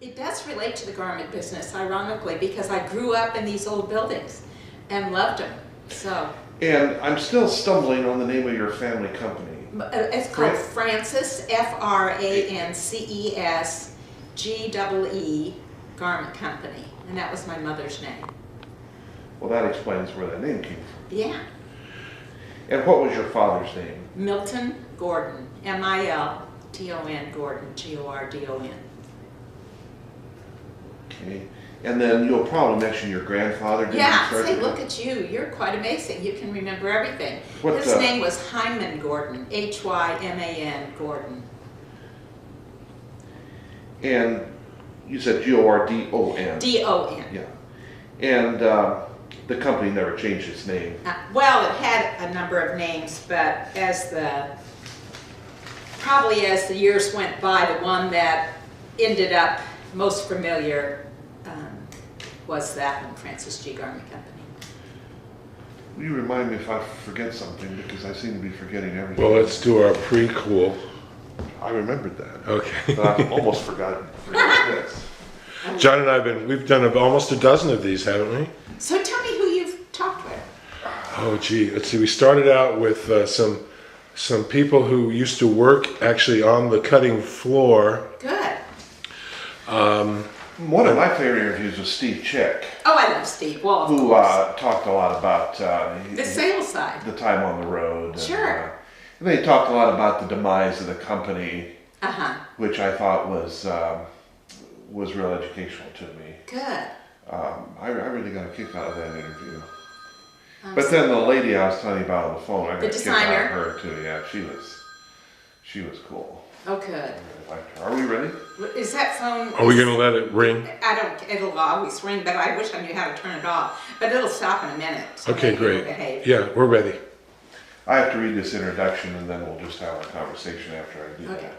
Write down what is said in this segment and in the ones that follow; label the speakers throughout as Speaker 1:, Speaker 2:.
Speaker 1: It does relate to the garment business, ironically, because I grew up in these old buildings and loved them. So.
Speaker 2: And I'm still stumbling on the name of your family company.
Speaker 1: It's called Frances, Frances GEE Garment Company, and that was my mother's name.
Speaker 2: Well, that explains where that name came from.
Speaker 1: Yeah.
Speaker 2: And what was your father's name?
Speaker 1: Milton Gordon, Milton Gordon, Gordon.
Speaker 2: Okay. And then you'll probably mention your grandfather.
Speaker 1: Yeah, say, look at you. You're quite amazing. You can remember everything. His name was Hyman Gordon, Hyman Gordon.
Speaker 2: And you said Gordon.
Speaker 1: Don.
Speaker 2: Yeah. And the company never changed its name.
Speaker 1: Well, it had a number of names, but probably as the years went by, the one that ended up most familiar was that one, Frances G. Garment Company.
Speaker 2: Will you remind me if I forget something, because I seem to be forgetting everything.
Speaker 3: Well, let's do our prequel.
Speaker 2: I remembered that.
Speaker 3: Okay.
Speaker 2: But I almost forgot this.
Speaker 3: John and we've done almost a dozen of these, haven't we?
Speaker 1: So tell me who you've talked with.
Speaker 3: Oh, gee. Let's see. We started out with some people who used to work actually on the cutting floor.
Speaker 1: Good.
Speaker 2: One of my favorite interviews was Steve Chick.
Speaker 1: Oh, I love Steve. Well,
Speaker 2: who talked a lot about
Speaker 1: the sales side,
Speaker 2: the time on the road.
Speaker 1: Sure.
Speaker 2: And they talked a lot about the demise of the company, which I thought was real educational to me.
Speaker 1: Good.
Speaker 2: I really got a kick out of that interview. But then the lady I was telling you about on the phone, I got a kick out of her too. Yeah, she was cool.
Speaker 1: Oh, good.
Speaker 2: I liked her. Are we ready?
Speaker 1: Is that phone?
Speaker 3: Are we going to let it ring?
Speaker 1: It'll always ring, but I wish I knew how to turn it off. But it'll stop in a minute. So
Speaker 3: okay, great. Yeah, we're ready.
Speaker 2: I have to read this introduction and then we'll just have our conversation after I do that.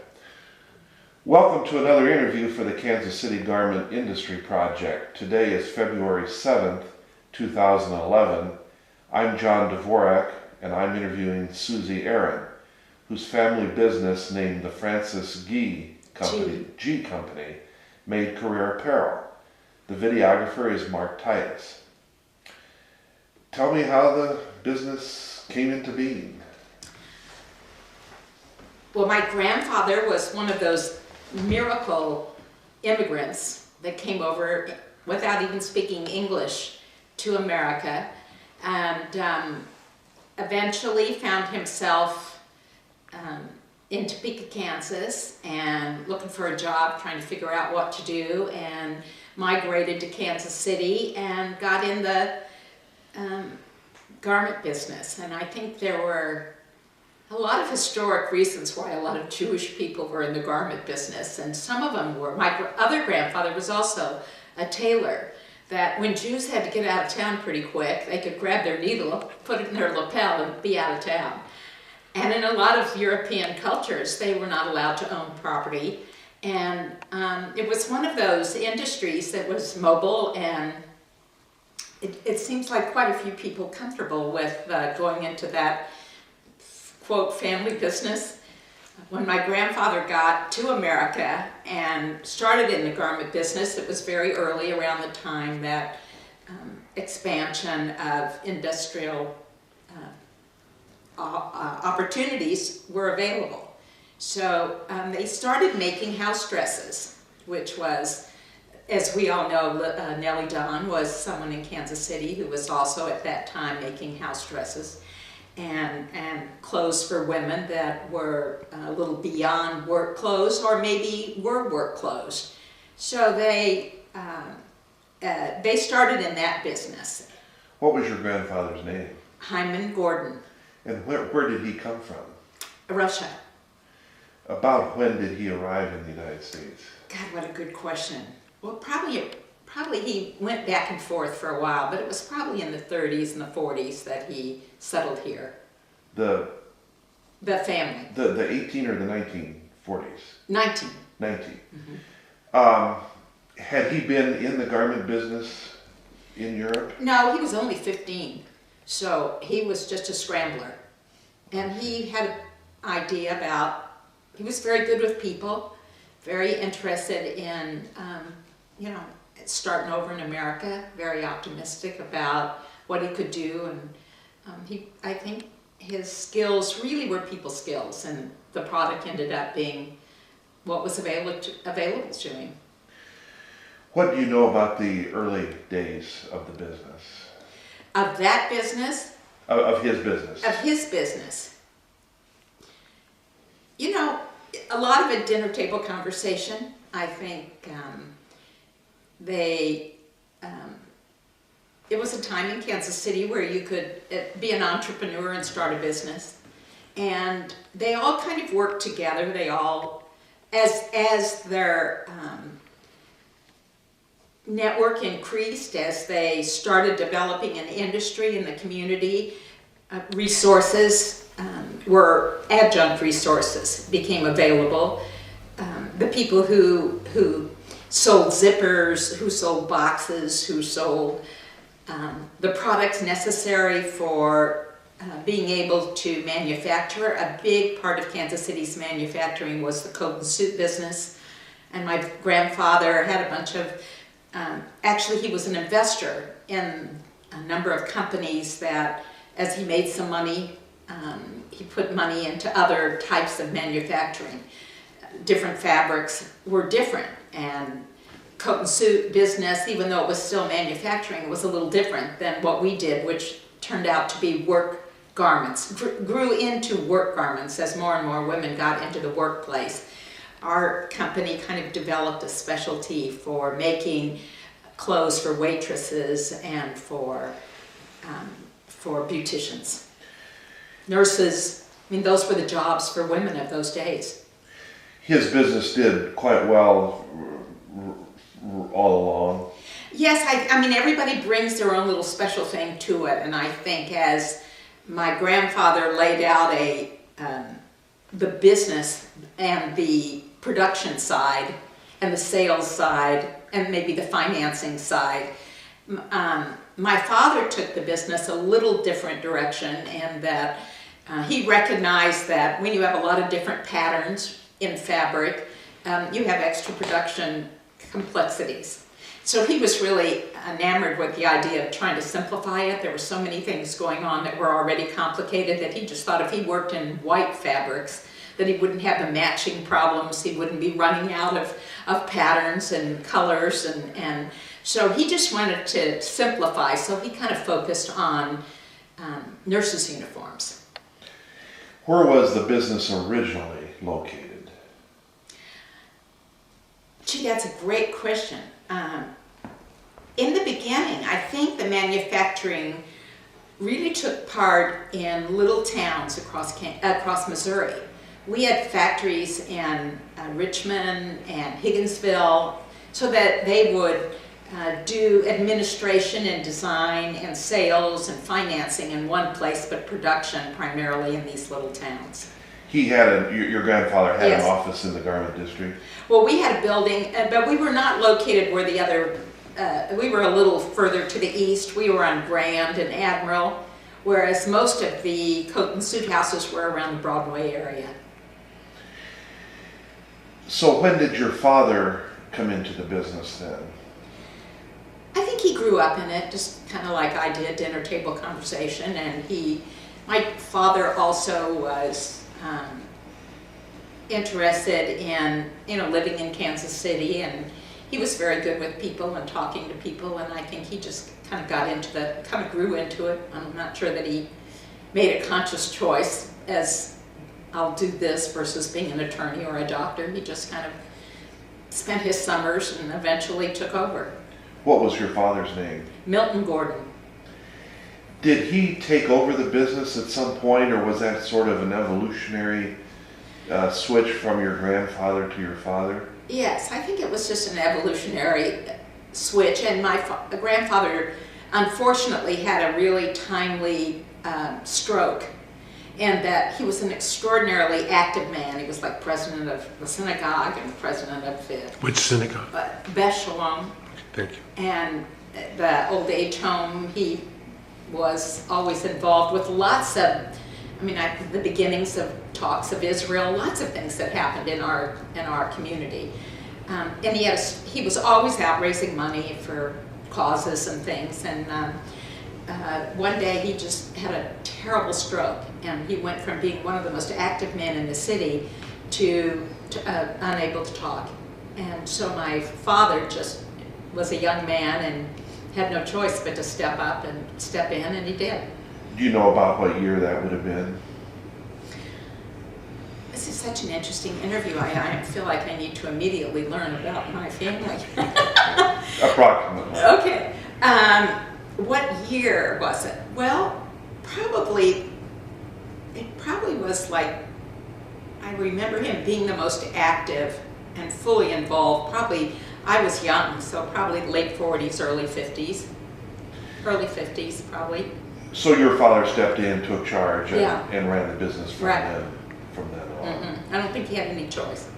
Speaker 2: Welcome to another interview for the Kansas City Garment Industry Project. Today is February 7th, 2011. I'm John Dvorak and I'm interviewing Suzie Aron, whose family business named the Frances G Company made career apparel. The videographer is Mark Titus. Tell me how the business came into being.
Speaker 1: Well, my grandfather was one of those miracle immigrants that came over without even speaking English to America, and eventually found himself in Topeka, Kansas, and looking for a job, trying to figure out what to do, and migrated to Kansas City and got in the garment business. And I think there were a lot of historic reasons why a lot of Jewish people were in the garment business, and some of them were. My other grandfather was also a tailor, that when Jews had to get out of town pretty quick, they could grab their needle, put it in their lapel, and be out of town. And in a lot of European cultures, they were not allowed to own property. And it was one of those industries that was mobile, and it seems like quite a few people comfortable with going into that, quote, family business. When my grandfather got to America and started in the garment business, it was very early, around the time that expansion of industrial opportunities were available. So they started making house dresses, which was, as we all know, Nellie Don was someone in Kansas City who was also at that time making house dresses, and clothes for women that were a little beyond work clothes, or maybe were work clothes. So they started in that business.
Speaker 2: What was your grandfather's name?
Speaker 1: Hyman Gordon.
Speaker 2: And where did he come from?
Speaker 1: Russia.
Speaker 2: About when did he arrive in the United States?
Speaker 1: God, what a good question. Well, probably he went back and forth for a while, but it was probably in the 30s and the 40s that he settled here. The family.
Speaker 2: The 18 or the 1940s?
Speaker 1: 19.
Speaker 2: 19. Mm-hmm. Had he been in the garment business in Europe?
Speaker 1: No, he was only 15. So he was just a scrambler. And he had an idea about, he was very good with people, very interested in, starting over in America, very optimistic about what he could do, and I think his skills really were people skills, and the product ended up being what was available to him.
Speaker 2: What do you know about the early days of the business?
Speaker 1: Of that business?
Speaker 2: Of his business.
Speaker 1: Of his business. A lot of it dinner table conversation. I think it was a time in Kansas City where you could be an entrepreneur and start a business. And they all kind of worked together. They all, as their network increased, as they started developing an industry in the community, resources were adjunct resources became available. The people who sold zippers, who sold boxes, who sold the products necessary for being able to manufacture. A big part of Kansas City's manufacturing was the coat and suit business. And my grandfather had a bunch of, actually he was an investor in a number of companies that, as he made some money, he put money into other types of manufacturing. Different fabrics were different, and coat and suit business, even though it was still manufacturing, was a little different than what we did, which turned out to be work garments, grew into work garments as more and more women got into the workplace. Our company kind of developed a specialty for making clothes for waitresses and for beauticians. Nurses, those were the jobs for women of those days.
Speaker 2: His business did quite well all along.
Speaker 1: Yes, I mean everybody brings their own little special thing to it, and I think as my grandfather laid out the business and the production side and the sales side and maybe the financing side, my father took the business a little different direction, and that he recognized that when you have a lot of different patterns in fabric, you have extra production complexities. So he was really enamored with the idea of trying to simplify it. There were so many things going on that were already complicated that he just thought if he worked in white fabrics that he wouldn't have the matching problems, he wouldn't be running out of patterns and colors, and so he just wanted to simplify, so he kind of focused on nurses' uniforms.
Speaker 2: Where was the business originally located?
Speaker 1: Gee, that's a great question. In the beginning, I think the manufacturing really took part in little towns across Missouri. We had factories in Richmond and Higginsville, so that they would do administration and design and sales and financing in one place, but production primarily in these little towns.
Speaker 2: Your grandfather had
Speaker 1: Yes.
Speaker 2: an office in the garment district?
Speaker 1: Well, we had a building, but we were not located where the other, we were a little further to the east. We were on Grand and Admiral, whereas most of the coat and suit houses were around the Broadway area.
Speaker 2: So when did your father come into the business then?
Speaker 1: I think he grew up in it, just kind of like I did, dinner table conversation, and my father also was interested in, living in Kansas City, and he was very good with people and talking to people, and I think he just kind of grew into it. I'm not sure that he made a conscious choice as I'll do this versus being an attorney or a doctor. He just kind of spent his summers and eventually took over.
Speaker 2: What was your father's name?
Speaker 1: Milton Gordon.
Speaker 2: Did he take over the business at some point, or was that sort of an evolutionary switch from your grandfather to your father?
Speaker 1: Yes, I think it was just an evolutionary switch, and my grandfather unfortunately had a really timely stroke, and that he was an extraordinarily active man. He was like president of the synagogue and president of the
Speaker 3: Which synagogue?
Speaker 1: Beth Shalom.
Speaker 3: Thank you.
Speaker 1: And the old age home. He was always involved with lots of I mean, the beginnings of talks of Israel, lots of things that happened in our community. And he was always out raising money for causes and things. And one day he just had a terrible stroke, and he went from being one of the most active men in the city to unable to talk. And so my father just was a young man and had no choice but to step up and step in, and he did.
Speaker 2: Do you know about what year that would have been?
Speaker 1: This is such an interesting interview. I feel like I need to immediately learn about my family.
Speaker 2: Approximately.
Speaker 1: Okay. What year was it? Well, it probably was like, I remember him being the most active and fully involved. Probably, I was young, so probably late 40s, early 50s. Early 50s, probably.
Speaker 2: So your father stepped in, took charge,
Speaker 1: Yeah.
Speaker 2: and ran the business from
Speaker 1: Right.
Speaker 2: then on.
Speaker 1: Mm-mm. I don't think he had any choice.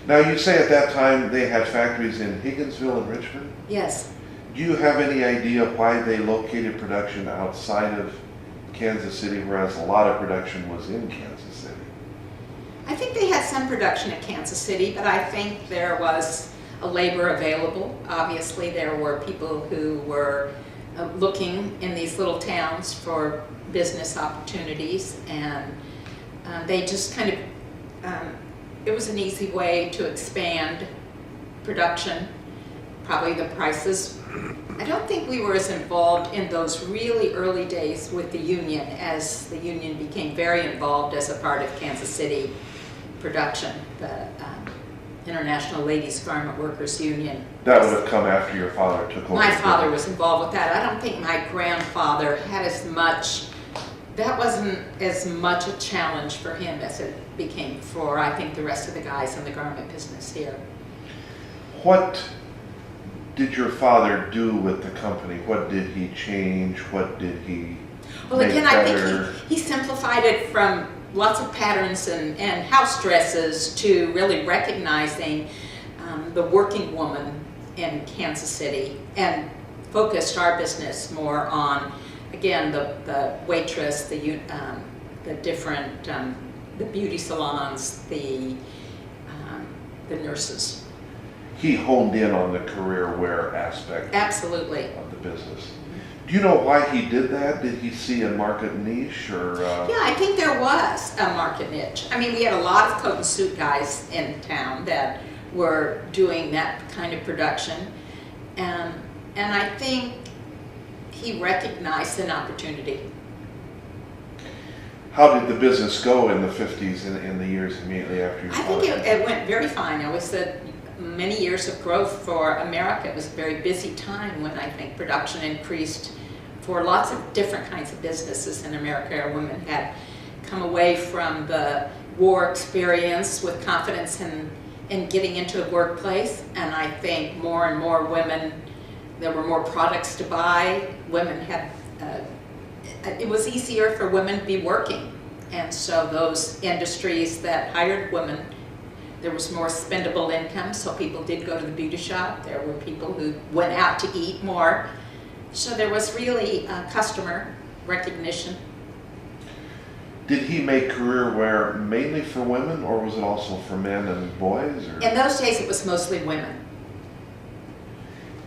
Speaker 2: Now, you say at that time they had factories in Higginsville and Richmond?
Speaker 1: Yes.
Speaker 2: Do you have any idea why they located production outside of Kansas City, whereas a lot of production was in Kansas City?
Speaker 1: I think they had some production at Kansas City, but I think there was a labor available. Obviously, there were people who were looking in these little towns for business opportunities, and they just kind of, it was an easy way to expand production. Probably the prices. I don't think we were as involved in those really early days with the union as the union became very involved as a part of Kansas City production, the International Ladies Garment Workers Union.
Speaker 2: That would have come after your father took over.
Speaker 1: My father was involved with that. I don't think my grandfather had as much, that wasn't as much a challenge for him as it became for, I think, the rest of the guys in the garment business here.
Speaker 2: What did your father do with the company? What did he change? What did he
Speaker 1: Well,
Speaker 2: make
Speaker 1: again,
Speaker 2: better?
Speaker 1: I think he simplified it from lots of patterns and house dresses to really recognizing the working woman in Kansas City, and focused our business more on, again, the waitress, the different, the beauty salons, the nurses.
Speaker 2: He honed in on the career wear aspect
Speaker 1: Absolutely.
Speaker 2: of the business. Do you know why he did that? Did he see a market niche, or?
Speaker 1: Yeah, I think there was a market niche. I mean, we had a lot of coat and suit guys in town that were doing that kind of production, and I think he recognized an opportunity.
Speaker 2: How did the business go in the 50s and in the years immediately after your
Speaker 1: I think
Speaker 2: father?
Speaker 1: it went very fine. It was many years of growth for America. It was a very busy time when I think production increased for lots of different kinds of businesses in America. Women had come away from the war experience with confidence in getting into a workplace, and I think more and more women, there were more products to buy. Women had, it was easier for women to be working, and so those industries that hired women, there was more spendable income, so people did go to the beauty shop. There were people who went out to eat more. So there was really customer recognition.
Speaker 2: Did he make career wear mainly for women, or was it also for men and boys? Or?
Speaker 1: In those days, it was mostly women.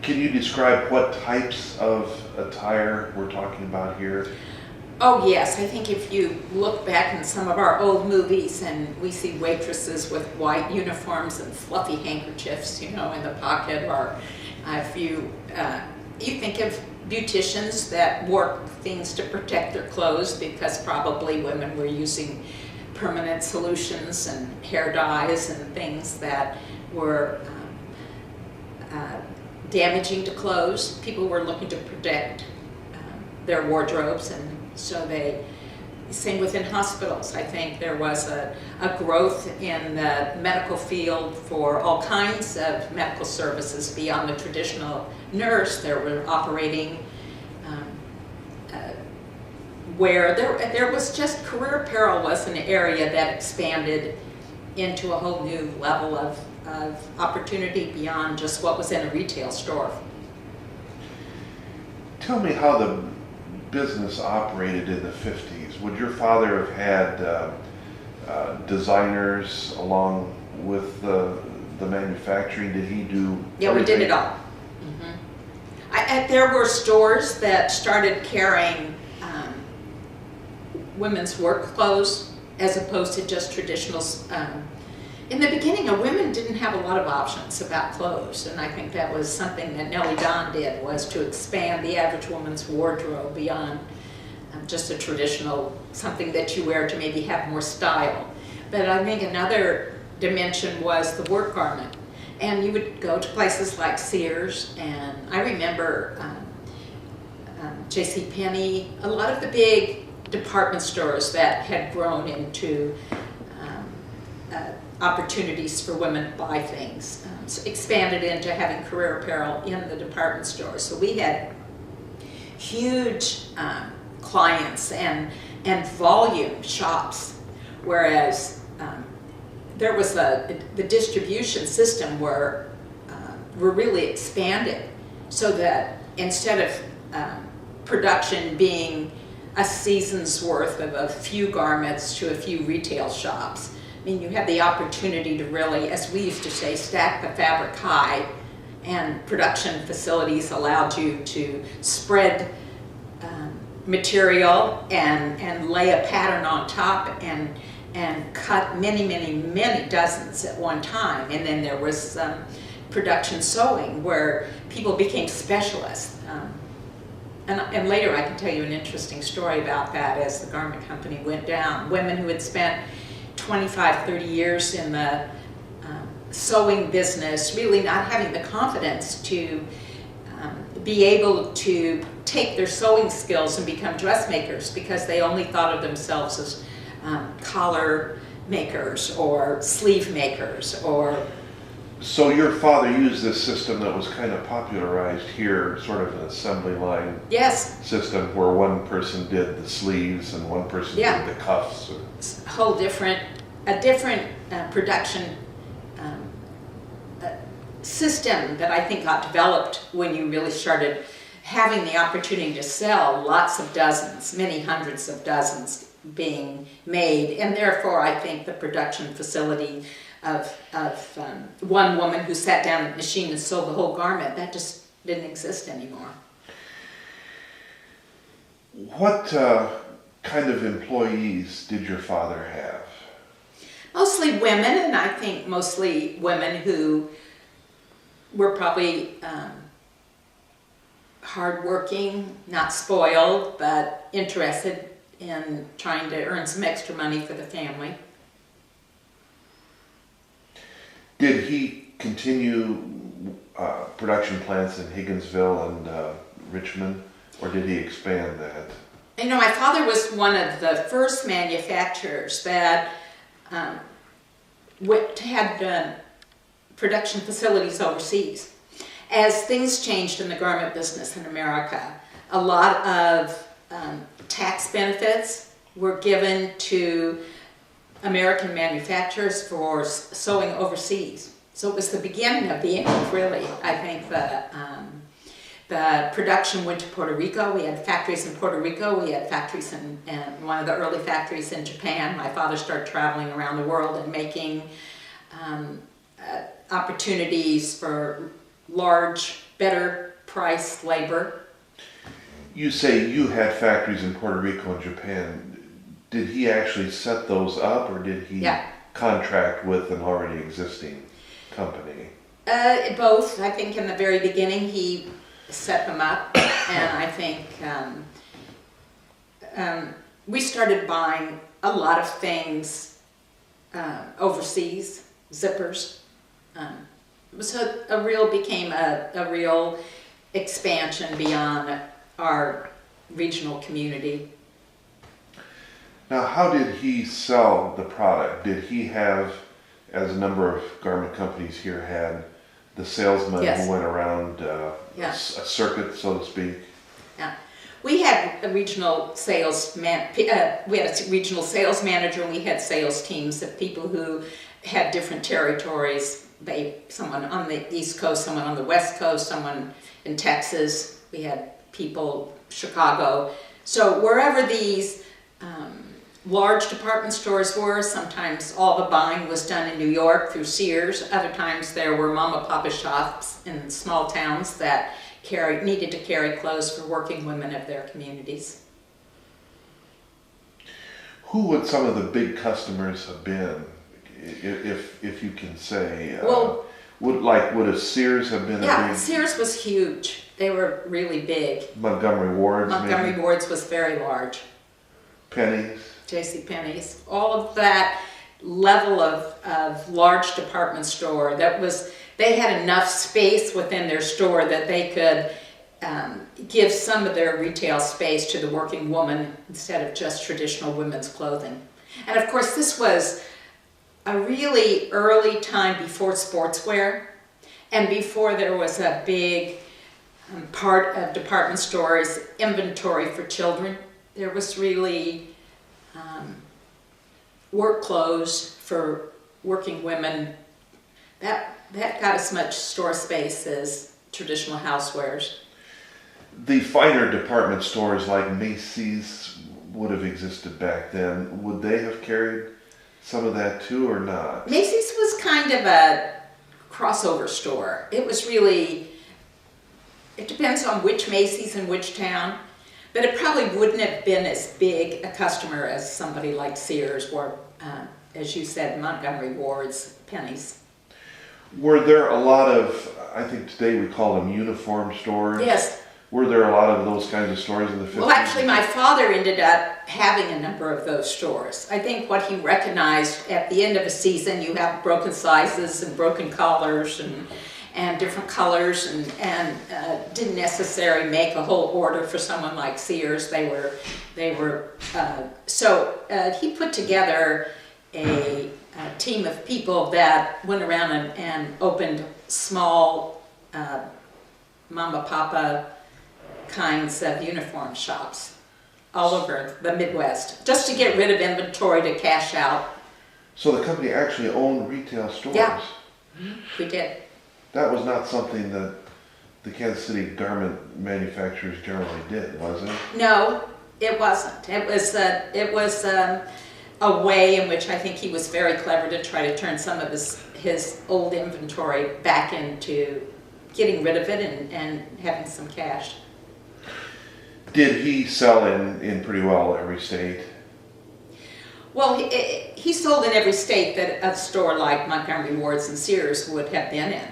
Speaker 2: Can you describe what types of attire we're talking about here?
Speaker 1: Oh yes, I think if you look back in some of our old movies and we see waitresses with white uniforms and fluffy handkerchiefs, you know, in the pocket, or if you think of beauticians that wore things to protect their clothes because probably women were using permanent solutions and hair dyes and things that were damaging to clothes. People were looking to protect their wardrobes, and so same within hospitals. I think there was a growth in the medical field for all kinds of medical services beyond the traditional nurse. There were operating where there was just career apparel was an area that expanded into a whole new level of opportunity beyond just what was in a retail store.
Speaker 2: Tell me how the business operated in the 50s? Would your father have had designers along with the manufacturing? Did he do
Speaker 1: Yeah, we did
Speaker 2: everything?
Speaker 1: it all. There were stores that started carrying women's work clothes as opposed to just traditional. In the beginning, women didn't have a lot of options about clothes, and I think that was something that Nellie Don did, was to expand the average woman's wardrobe beyond just a traditional, something that you wear to maybe have more style. But I think another dimension was the work garment. And you would go to places like Sears, and I remember J.C. Penney, a lot of the big department stores that had grown into opportunities for women to buy things, so expanded into having career apparel in the department stores. So we had huge clients and volume shops, whereas there was the distribution system were really expanded, so that instead of production being a season's worth of a few garments to a few retail shops, I mean, you had the opportunity to really, as we used to say, stack the fabric high, and production facilities allowed you to spread material and lay a pattern on top and cut many dozens at one time. And then there was production sewing, where people became specialists. And later I can tell you an interesting story about that. As the garment company went down, women who had spent 25, 30 years in the sewing business, really not having the confidence to be able to take their sewing skills and become dressmakers, because they only thought of themselves as collar makers or sleeve makers. Or
Speaker 2: So your father used this system that was kind of popularized here, sort of an assembly line
Speaker 1: yes,
Speaker 2: system, where one person did the sleeves and one person
Speaker 1: Yeah.
Speaker 2: did the cuffs.
Speaker 1: a whole different production system that I think got developed when you really started having the opportunity to sell lots of dozens, many hundreds of dozens being made. And therefore I think the production facility of one woman who sat down at the machine and sewed the whole garment, that just didn't exist anymore.
Speaker 2: What kind of employees did your father have?
Speaker 1: Mostly women, and I think mostly women who were probably hardworking, not spoiled, but interested in trying to earn some extra money for the family.
Speaker 2: Did he continue production plants in Higginsville and Richmond, or did he expand that?
Speaker 1: You know, my father was one of the first manufacturers that had production facilities overseas. As things changed in the garment business in America, a lot of tax benefits were given to American manufacturers for sewing overseas. So it was the beginning of the end, really. I think the production went to Puerto Rico. We had factories in Puerto Rico. We had factories in one of the early factories in Japan. My father started traveling around the world and making opportunities for large, better priced labor.
Speaker 2: You say you had factories in Puerto Rico and Japan. Did he actually set those up, or did he contract with an already existing company?
Speaker 1: Both. I think in the very beginning he set them up, and I think we started buying a lot of things overseas, zippers. So became a real expansion beyond our regional community.
Speaker 2: Now, how did he sell the product? Did he have, as a number of garment companies here had, the salesman who went around a circuit, so to speak?
Speaker 1: Yeah, we had a regional sales we had a regional sales manager, and we had sales teams of people who had different territories. Someone on the East Coast, someone on the West Coast, someone in Texas. We had people, Chicago. So wherever these large department stores were, sometimes all the buying was done in New York through Sears. Other times there were mama papa shops in small towns that needed to carry clothes for working women of their communities.
Speaker 2: Who would some of the big customers have been, if you can say?
Speaker 1: Well,
Speaker 2: would a Sears have been a big?
Speaker 1: Sears was huge. They were really big.
Speaker 2: Montgomery Ward's
Speaker 1: Montgomery
Speaker 2: maybe?
Speaker 1: Ward's was very large.
Speaker 2: Penny's?
Speaker 1: J.C. Penney's, all of that level of large department store. They had enough space within their store that they could give some of their retail space to the working woman instead of just traditional women's clothing. And of course, this was a really early time before sportswear and before there was a big part of department stores inventory for children. There was really work clothes for working women. That got as much store space as traditional housewares.
Speaker 2: The finer department stores like Macy's would have existed back then. Would they have carried some of that too, or not?
Speaker 1: Macy's was kind of a crossover store. It was really, it depends on which Macy's in which town, but it probably wouldn't have been as big a customer as somebody like Sears or, as you said, Montgomery Ward's, Penny's.
Speaker 2: Were there a lot of, I think today we call them uniform stores?
Speaker 1: Yes.
Speaker 2: Were there a lot of those kinds of stores in the 50s?
Speaker 1: Well, actually, my father ended up having a number of those stores. I think what he recognized at the end of a season, you have broken sizes and broken collars and different colors, and didn't necessarily make a whole order for someone like Sears. So he put together a team of people that went around and opened small mama papa kinds of uniform shops all over the Midwest, just to get rid of inventory to cash out.
Speaker 2: So the company actually owned retail stores?
Speaker 1: Yeah, we did.
Speaker 2: That was not something that the Kansas City garment manufacturers generally did, was it?
Speaker 1: No, it wasn't. It was a way in which I think he was very clever to try to turn some of his old inventory back into getting rid of it and having some cash.
Speaker 2: Did he sell in pretty well every state?
Speaker 1: Well, he sold in every state that a store like Montgomery Ward's and Sears would have been in.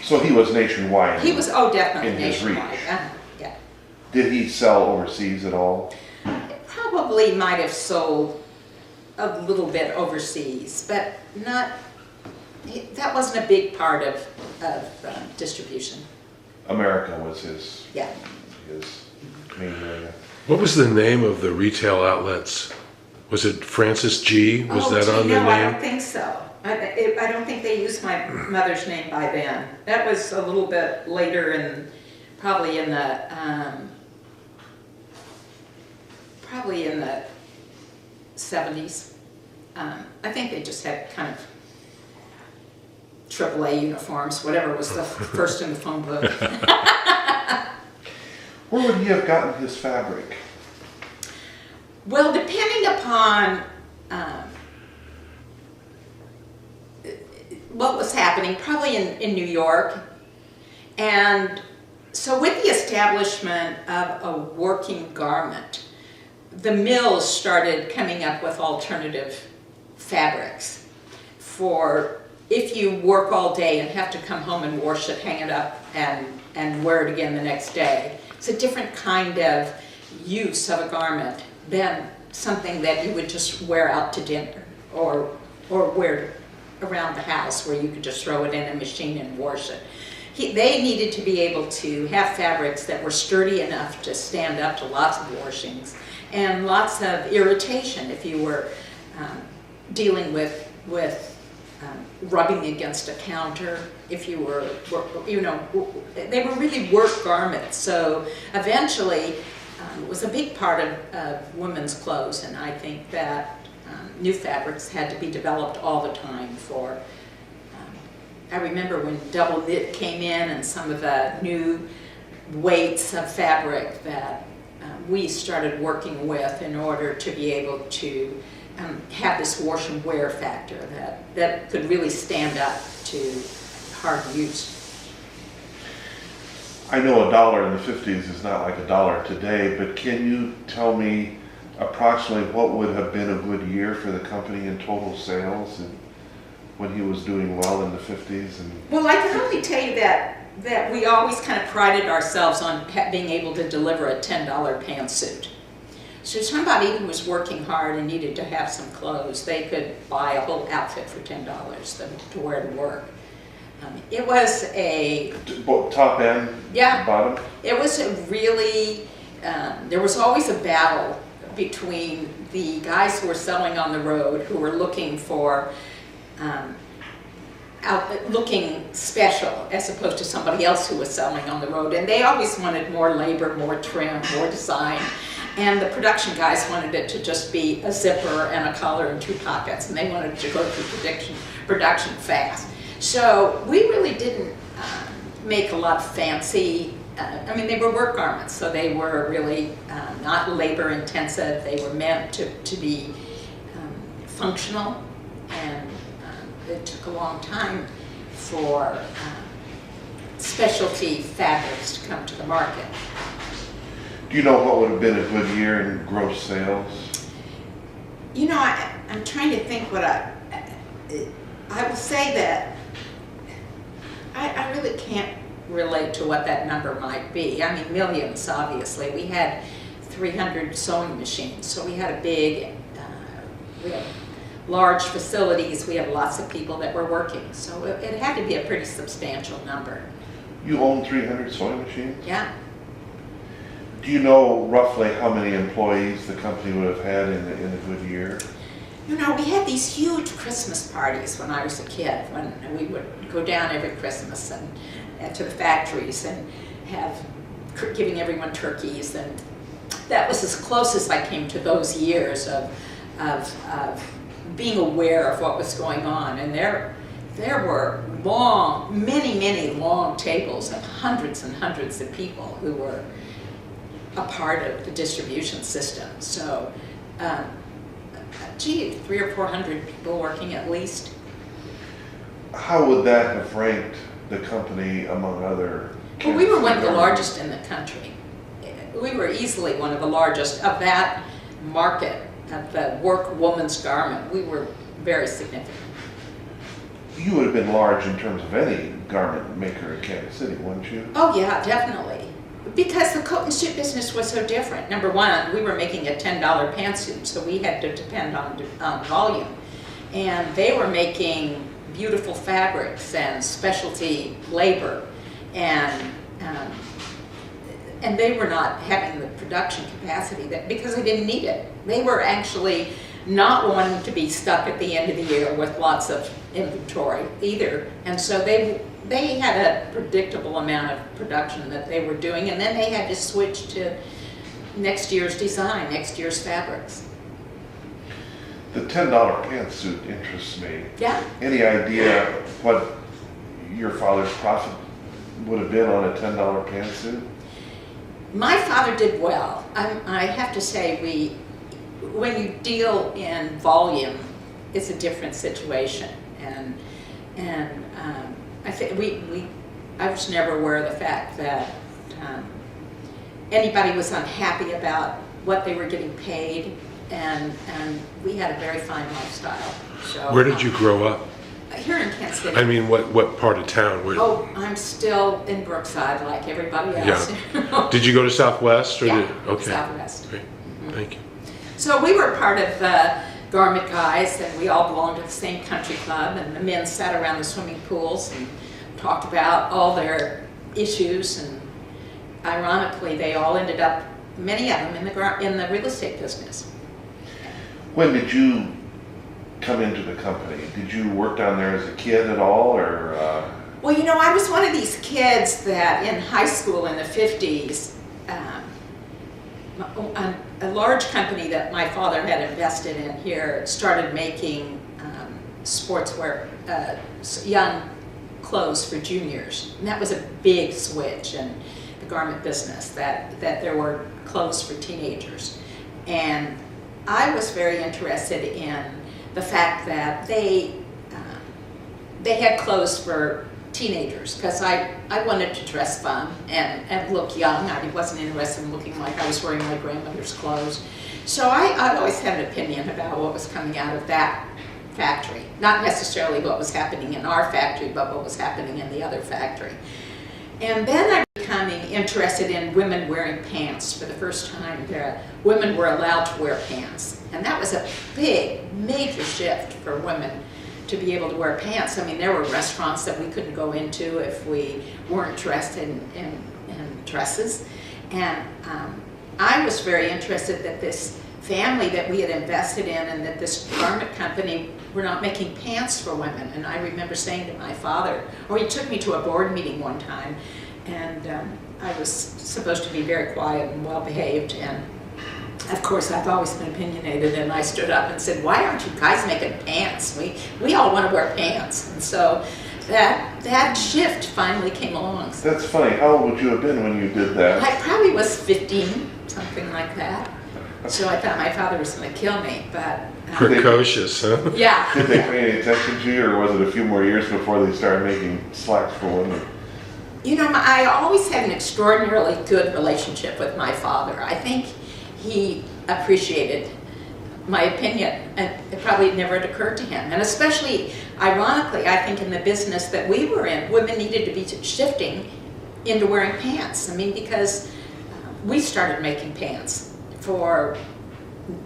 Speaker 2: So he was nationwide.
Speaker 1: He was, definitely
Speaker 2: in his
Speaker 1: nationwide.
Speaker 2: reach.
Speaker 1: Yeah.
Speaker 2: Did he sell overseas at all?
Speaker 1: Probably might have sold a little bit overseas, but not. That wasn't a big part of distribution.
Speaker 2: America was his main area.
Speaker 3: What was the name of the retail outlets? Was it Francis G? Was that on the name?
Speaker 1: No, I don't think so. I don't think they used my mother's name by then. That was a little bit later, probably in the 70s. I think they just had kind of AAA uniforms, whatever was the first in the phone book.
Speaker 2: Where would he have gotten his fabric?
Speaker 1: Well, depending upon what was happening, probably in New York. And so with the establishment of a working garment, the mills started coming up with alternative fabrics for if you work all day and have to come home and wash it, hang it up, and wear it again the next day. It's a different kind of use of a garment than something that you would just wear out to dinner or wear around the house where you could just throw it in a machine and wash it. They needed to be able to have fabrics that were sturdy enough to stand up to lots of washings and lots of irritation if you were dealing with rubbing against a counter, if you were, they were really work garments. So eventually it was a big part of women's clothes, and I think that new fabrics had to be developed all the time for, I remember when double knit came in and some of the new weights of fabric that we started working with in order to be able to have this wash and wear factor that could really stand up to hard use.
Speaker 2: I know $1 in the 50s is not like $1 today, but can you tell me approximately what would have been a good year for the company in total sales and when he was doing well in the 50s?
Speaker 1: Well, I can only tell you that we always kind of prided ourselves on being able to deliver a $10 pantsuit. So if somebody who was working hard and needed to have some clothes, they could buy a whole outfit for $10 to wear to work. It was a...
Speaker 2: Top end?
Speaker 1: Yeah.
Speaker 2: Bottom?
Speaker 1: It was a really... there was always a battle between the guys who were selling on the road, who were looking for... looking special as opposed to somebody else who was selling on the road, and they always wanted more labor, more trim, more design, and the production guys wanted it to just be a zipper and a collar and 2 pockets, and they wanted to go through production fast. So we really didn't make a lot of fancy, I mean, they were work garments, so they were really not labor intensive. They were meant to be functional, and it took a long time for specialty fabrics to come to the market.
Speaker 2: Do you know what would have been a good year in gross sales?
Speaker 1: You know, I'm trying to think what I will say that I really can't relate to what that number might be. I mean, millions, obviously. We had 300 sewing machines, so we had a big, we had large facilities, we had lots of people that were working, so it had to be a pretty substantial number.
Speaker 2: You own 300 sewing machines?
Speaker 1: Yeah.
Speaker 2: Do you know roughly how many employees the company would have had in a good year?
Speaker 1: You know, we had these huge Christmas parties when I was a kid, when we would go down every Christmas and to the factories and giving everyone turkeys, and that was as close as I came to those years of being aware of what was going on. And there were many long tables of hundreds and hundreds of people who were a part of the distribution system. So, gee, 300 or 400 people working at least.
Speaker 2: How would that have ranked the company among other?
Speaker 1: Well, we were one of the largest in the country. We were easily one of the largest of that market, of the work woman's garment. We were very significant.
Speaker 2: You would have been large in terms of any garment maker in Kansas City, wouldn't you?
Speaker 1: Oh yeah, definitely. Because the coat and suit business was so different. Number one, we were making a $10 pantsuit, so we had to depend on volume. And they were making beautiful fabrics and specialty labor, and they were not having the production capacity because they didn't need it. They were actually not wanting to be stuck at the end of the year with lots of inventory either. And so they had a predictable amount of production that they were doing, and then they had to switch to next year's design, next year's fabrics.
Speaker 2: The $10 pantsuit interests me.
Speaker 1: Yeah.
Speaker 2: Any idea what your father's profit would have been on a $10 pantsuit?
Speaker 1: My father did well. I have to say, when you deal in volume, it's a different situation, and I think I was never aware of the fact that anybody was unhappy about what they were getting paid, and we had a very fine lifestyle. So,
Speaker 3: Where did you grow up?
Speaker 1: Here in Kansas City.
Speaker 3: I mean, what part of town?
Speaker 1: Oh, I'm still in Brookside like everybody else.
Speaker 3: Yeah. Did you go to Southwest? Or
Speaker 1: Yeah,
Speaker 3: okay.
Speaker 1: Southwest.
Speaker 3: Great. Thank you.
Speaker 1: So we were part of the garment guys, and we all belonged to the same country club, and the men sat around the swimming pools and talked about all their issues, and ironically they all ended up, many of them, in the real estate business.
Speaker 2: When did you come into the company? Did you work down there as a kid at all, or?
Speaker 1: Well, you know, I was one of these kids that in high school in the 50s, a large company that my father had invested in here started making sportswear, young clothes for juniors. And that was a big switch, and the garment business, that there were clothes for teenagers. And I was very interested in the fact that they had clothes for teenagers, because I wanted to dress fun and look young. I wasn't interested in looking like I was wearing my grandmother's clothes. So I always had an opinion about what was coming out of that factory. Not necessarily what was happening in our factory, but what was happening in the other factory. And then I became interested in women wearing pants. For the first time, women were allowed to wear pants. And that was a big, major shift for women to be able to wear pants. I mean, there were restaurants that we couldn't go into if we weren't dressed in dresses. And I was very interested that this family that we had invested in and that this garment company were not making pants for women. And I remember saying to my father, or he took me to a board meeting one time, and I was supposed to be very quiet and well-behaved, and of course I've always been opinionated, and I stood up and said, why aren't you guys making pants? We all want to wear pants. And so that shift finally came along.
Speaker 2: That's funny. How old would you have been when you did that?
Speaker 1: I probably was 15, something like that. So I thought my father was going to kill me, but...
Speaker 3: Precocious, huh?
Speaker 1: Yeah.
Speaker 2: Did they pay any attention to you, or was it a few more years before they started making slacks for women?
Speaker 1: You know, I always had an extraordinarily good relationship with my father. I think he appreciated my opinion, and it probably never had occurred to him. And especially, ironically, I think in the business that we were in, women needed to be shifting into wearing pants. I mean, because we started making pants for,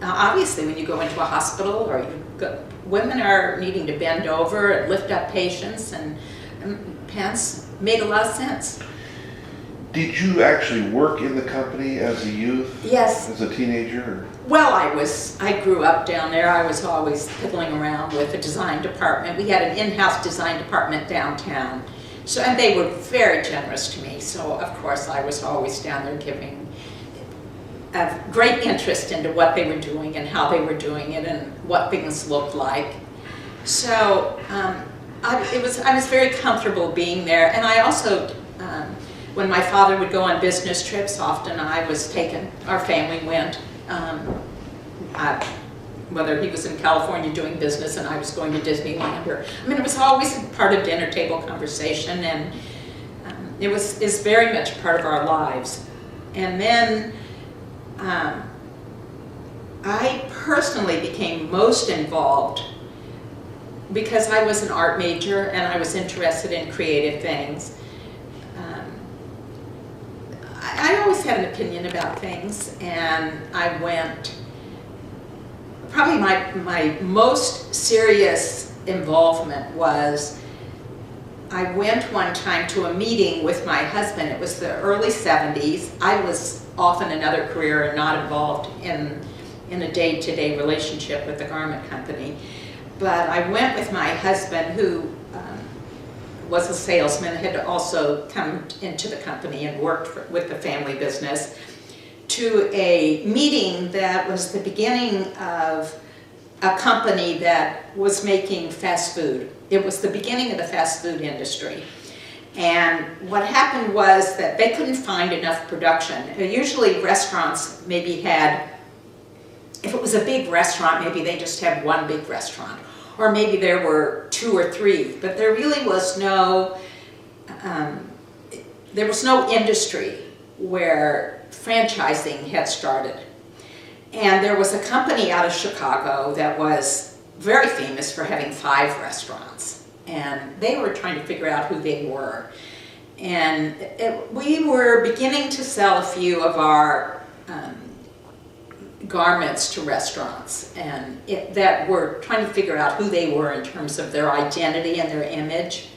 Speaker 1: obviously when you go into a hospital or women are needing to bend over and lift up patients, and pants made a lot of sense.
Speaker 2: Did you actually work in the company as a youth?
Speaker 1: Yes.
Speaker 2: As a teenager?
Speaker 1: Well, I grew up down there. I was always fiddling around with the design department. We had an in-house design department downtown. So, and they were very generous to me. So, of course, I was always down there giving a great interest into what they were doing and how they were doing it and what things looked like. So, I was very comfortable being there. And I also, when my father would go on business trips, often I was taken, our family went, whether he was in California doing business and I was going to Disneyland, or, I mean, it was always part of dinner table conversation, and it's very much part of our lives. And then I personally became most involved because I was an art major and I was interested in creative things. I always had an opinion about things, and I went, probably my most serious involvement was, I went one time to a meeting with my husband. It was the early 70s. I was off in another career and not involved in a day-to-day relationship with the garment company. But I went with my husband, who was a salesman, had also come into the company and worked with the family business, to a meeting that was the beginning of a company that was making fast food. It was the beginning of the fast food industry. And what happened was that they couldn't find enough production. Usually restaurants maybe had, if it was a big restaurant, maybe they just had one big restaurant. Or maybe there were 2 or 3, but there really was no industry where franchising had started. And there was a company out of Chicago that was very famous for having 5 restaurants. And they were trying to figure out who they were. And we were beginning to sell a few of our garments to restaurants, and that were trying to figure out who they were in terms of their identity and their image.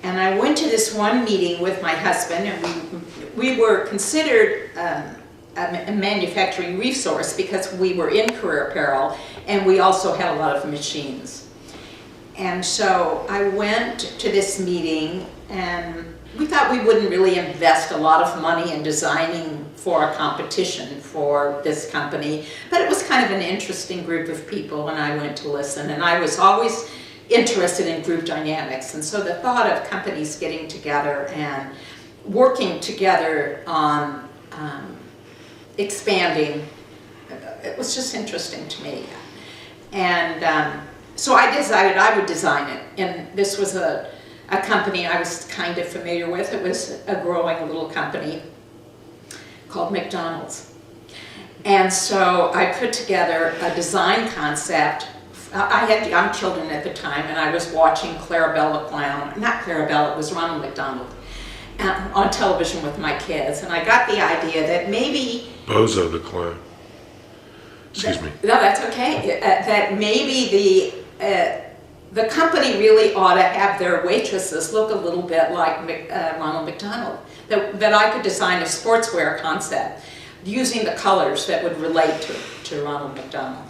Speaker 1: And I went to this one meeting with my husband, and we were considered a manufacturing resource because we were in career apparel, and we also had a lot of machines. And so I went to this meeting, and we thought we wouldn't really invest a lot of money in designing for a competition for this company, but it was kind of an interesting group of people, and I went to listen, and I was always interested in group dynamics. And so the thought of companies getting together and working together on expanding. It was just interesting to me. And so I decided I would design it. And this was a company I was kind of familiar with. It was a growing little company called McDonald's. And so I put together a design concept. I had young children at the time, and I was watching Clarabelle the Clown, not Clarabelle, it was Ronald McDonald, on television with my kids. And I got the idea that maybe...
Speaker 3: Bozo the Clown. Excuse me.
Speaker 1: No, that's okay. That maybe the company really ought to have their waitresses look a little bit like Ronald McDonald. That I could design a sportswear concept using the colors that would relate to Ronald McDonald.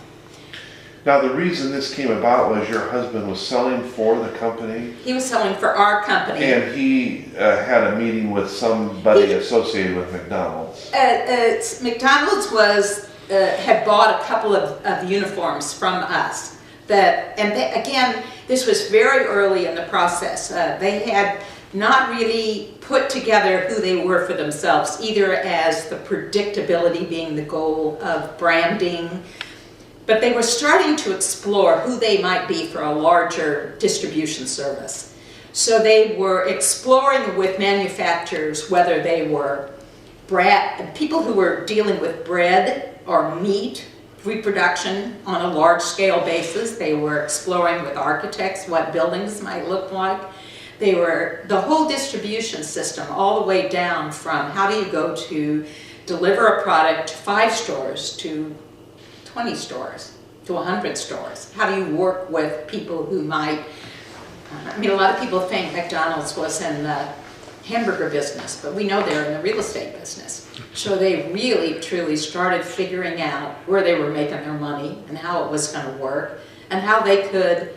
Speaker 2: Now, the reason this came about was your husband was selling for the company?
Speaker 1: He was selling for our company.
Speaker 2: And he had a meeting with somebody associated with McDonald's.
Speaker 1: McDonald's had bought a couple of uniforms from us. Again, this was very early in the process. They had not really put together who they were for themselves, either as the predictability being the goal of branding, but they were starting to explore who they might be for a larger distribution service. So they were exploring with manufacturers, whether they were people who were dealing with bread or meat reproduction on a large scale basis. They were exploring with architects what buildings might look like. The whole distribution system, all the way down from how do you go to deliver a product to 5 stores, to 20 stores, to 100 stores. How do you work with people who might, a lot of people think McDonald's was in the hamburger business, but we know they're in the real estate business. So they really, truly started figuring out where they were making their money and how it was going to work and how they could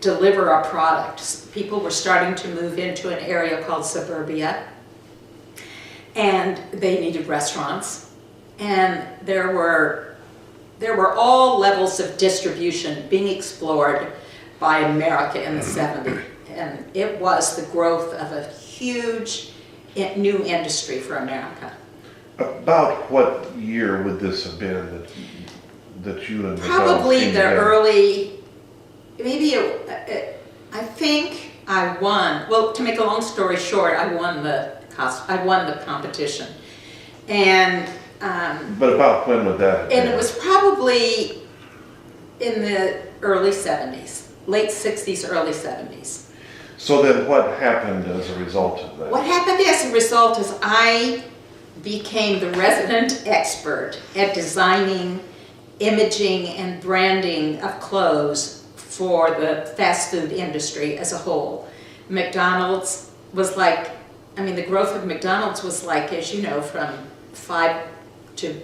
Speaker 1: deliver a product. People were starting to move into an area called suburbia, and they needed restaurants, and there were all levels of distribution being explored by America in the 70s, and it was the growth of a huge new industry for America.
Speaker 2: About what year would this have been that you and McDonald's
Speaker 1: Probably
Speaker 2: came
Speaker 1: the
Speaker 2: together?
Speaker 1: early, I think I won. Well, to make a long story short, I won the competition, and
Speaker 2: But about when would that have been?
Speaker 1: it was probably in the early 70s, late 60s, early 70s.
Speaker 2: So then what happened as a result of that?
Speaker 1: What happened as a result is I became the resident expert at designing, imaging, and branding of clothes for the fast food industry as a whole. McDonald's was like, the growth of McDonald's was like, as you know, from 5 to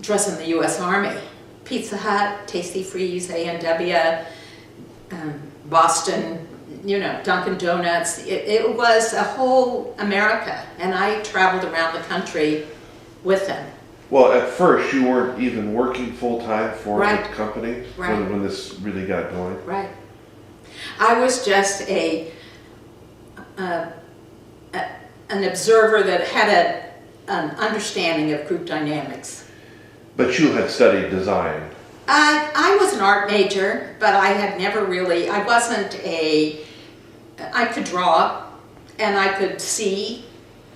Speaker 1: dressing the U.S. Army. Pizza Hut, Tasty Freeze, A&W, Boston, Dunkin' Donuts. It was a whole America, and I traveled around the country with them.
Speaker 2: Well, at first you weren't even working full-time for
Speaker 1: Right.
Speaker 2: the company
Speaker 1: Right.
Speaker 2: when this really got going?
Speaker 1: Right. I was just an observer that had an understanding of group dynamics.
Speaker 2: But you had studied design.
Speaker 1: I was an art major, but I had never really, I could draw and I could see.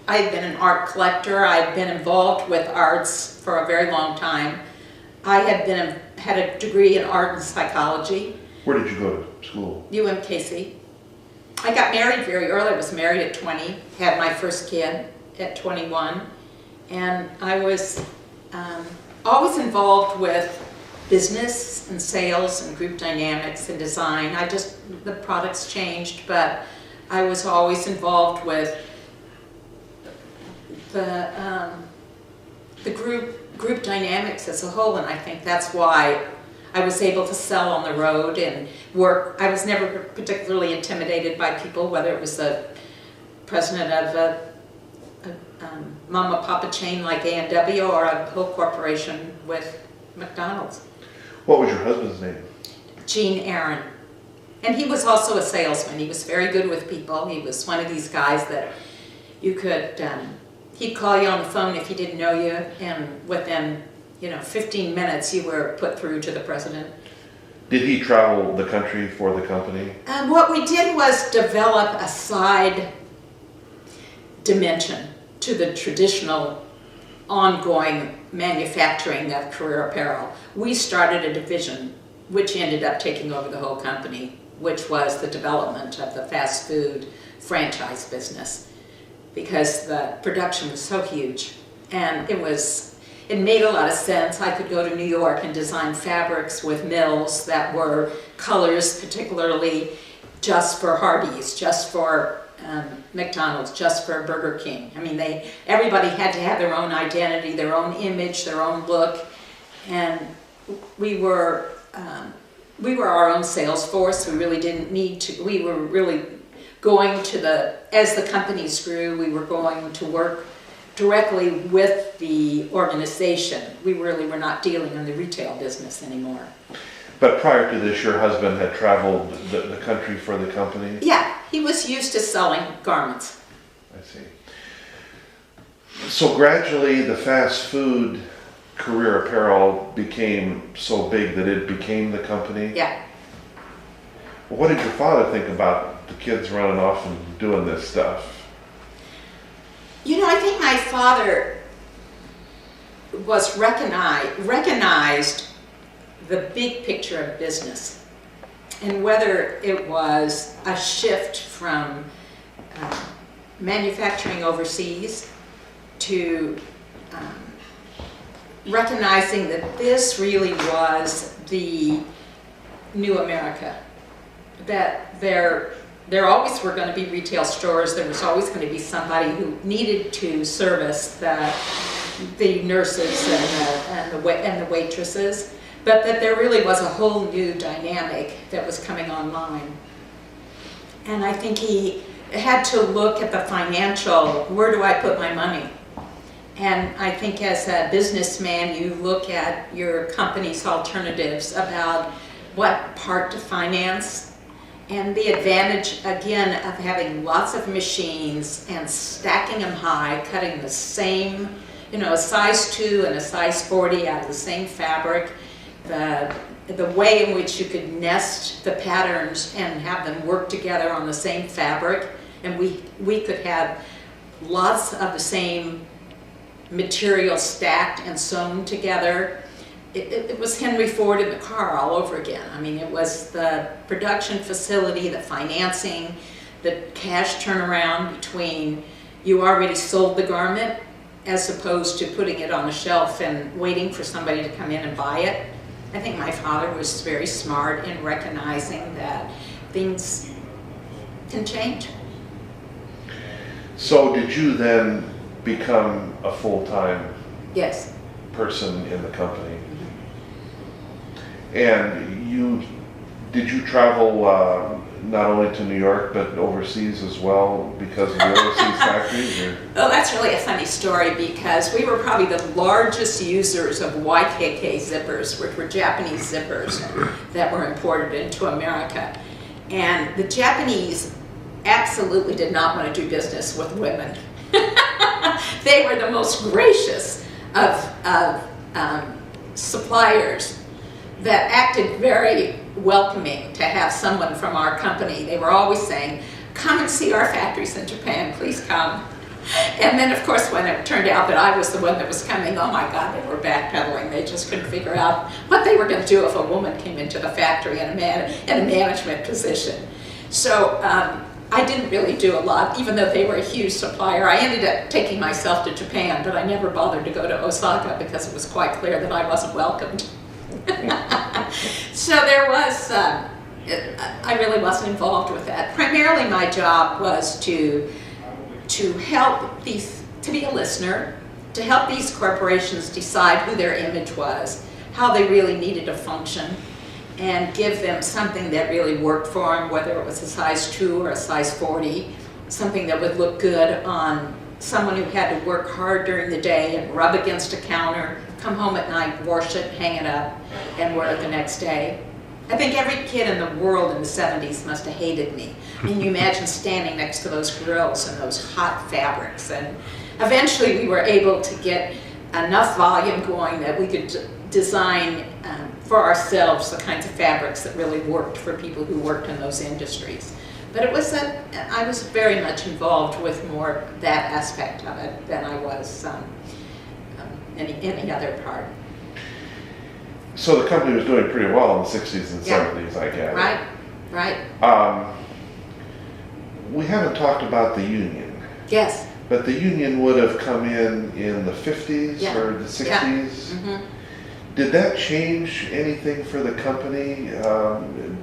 Speaker 1: I had been an art collector. I had been involved with arts for a very long time. I had a degree in art and psychology.
Speaker 2: Where did you go to school?
Speaker 1: UMKC. I got married very early. I was married at 20, had my first kid at 21, and I was always involved with business and sales and group dynamics and design. The products changed, but I was always involved with the group dynamics as a whole, and I think that's why I was able to sell on the road and work. I was never particularly intimidated by people, whether it was the president of a mama papa chain like A&W or a whole corporation with McDonald's.
Speaker 2: What was your husband's name?
Speaker 1: Gene Aron. And he was also a salesman. He was very good with people. He was one of these guys that You could, he'd call you on the phone if he didn't know you, and within, 15 minutes you were put through to the president.
Speaker 2: Did he travel the country for the company?
Speaker 1: What we did was develop a side dimension to the traditional ongoing manufacturing of career apparel. We started a division which ended up taking over the whole company, which was the development of the fast food franchise business, because the production was so huge, and it made a lot of sense. I could go to New York and design fabrics with mills that were colors particularly just for Hardee's, just for McDonald's, just for Burger King. I mean, everybody had to have their own identity, their own image, their own look, and we were our own sales force. We really didn't need to. We were really going to as the companies grew, we were going to work directly with the organization. We really were not dealing in the retail business anymore.
Speaker 2: But prior to this, your husband had traveled the country for the company?
Speaker 1: Yeah, he was used to selling garments.
Speaker 2: I see. So gradually the fast food career apparel became so big that it became the company?
Speaker 1: Yeah.
Speaker 2: What did your father think about the kids running off and doing this stuff?
Speaker 1: I think my father was recognized the big picture of business, and whether it was a shift from manufacturing overseas to recognizing that this really was the new America, that there always were going to be retail stores. There was always going to be somebody who needed to service the nurses and the waitresses, but that there really was a whole new dynamic that was coming online. And I think he had to look at the financial, where do I put my money? And I think as a businessman, you look at your company's alternatives about what part to finance. And the advantage, again, of having lots of machines and stacking them high, cutting the same, a size 2 and a size 40 out of the same fabric, the way in which you could nest the patterns and have them work together on the same fabric, and we could have lots of the same material stacked and sewn together. It was Henry Ford in the car all over again. I mean, it was the production facility, the financing, the cash turnaround between you already sold the garment as opposed to putting it on a shelf and waiting for somebody to come in and buy it. I think my father was very smart in recognizing that things can change.
Speaker 2: So did you then become a full-time
Speaker 1: Yes.
Speaker 2: person in the company? And did you travel not only to New York but overseas as well because of the overseas factories? Or?
Speaker 1: Oh, that's really a funny story, because we were probably the largest users of YKK zippers, which were Japanese zippers that were imported into America. And the Japanese absolutely did not want to do business with women. They were the most gracious of suppliers that acted very welcoming to have someone from our company. They were always saying, come and see our factories in Japan, please come. And then of course when it turned out that I was the one that was coming, oh my God, they were backpedaling. They just couldn't figure out what they were going to do if a woman came into the factory in a management position. So I didn't really do a lot, even though they were a huge supplier. I ended up taking myself to Japan, but I never bothered to go to Osaka because it was quite clear that I wasn't welcomed. So there was, I really wasn't involved with that. Primarily my job was to help to be a listener, to help these corporations decide who their image was, how they really needed to function, and give them something that really worked for them, whether it was a size 2 or a size 40, something that would look good on someone who had to work hard during the day and rub against a counter, come home at night, wash it, hang it up, and wear it the next day. I think every kid in the world in the 70s must have hated me. I mean, you imagine standing next to those grills and those hot fabrics. And eventually we were able to get enough volume going that we could design for ourselves the kinds of fabrics that really worked for people who worked in those industries. But it was that I was very much involved with more that aspect of it than I was any other part.
Speaker 2: So the company was doing pretty well in the 60s and
Speaker 1: Yeah.
Speaker 2: 70s, I guess.
Speaker 1: Right.
Speaker 2: We haven't talked about the union,
Speaker 1: Yes.
Speaker 2: but the union would have come in the 50s
Speaker 1: Yeah.
Speaker 2: or the 60s.
Speaker 1: Mm-hmm.
Speaker 2: Did that change anything for the company?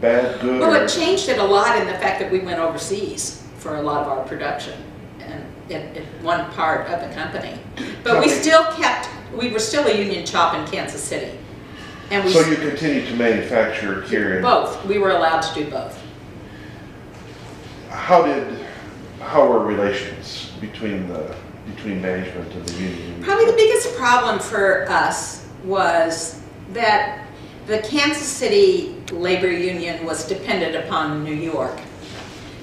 Speaker 2: Bad, good?
Speaker 1: Well,
Speaker 2: or-
Speaker 1: it changed it a lot in the fact that we went overseas for a lot of our production, and in one part of the company. But we were still a union shop in Kansas City. And we
Speaker 2: So you continued to manufacture here in...
Speaker 1: both. We were allowed to do both.
Speaker 2: How were relations between management and the union?
Speaker 1: Probably the biggest problem for us was that the Kansas City labor union was dependent upon New York.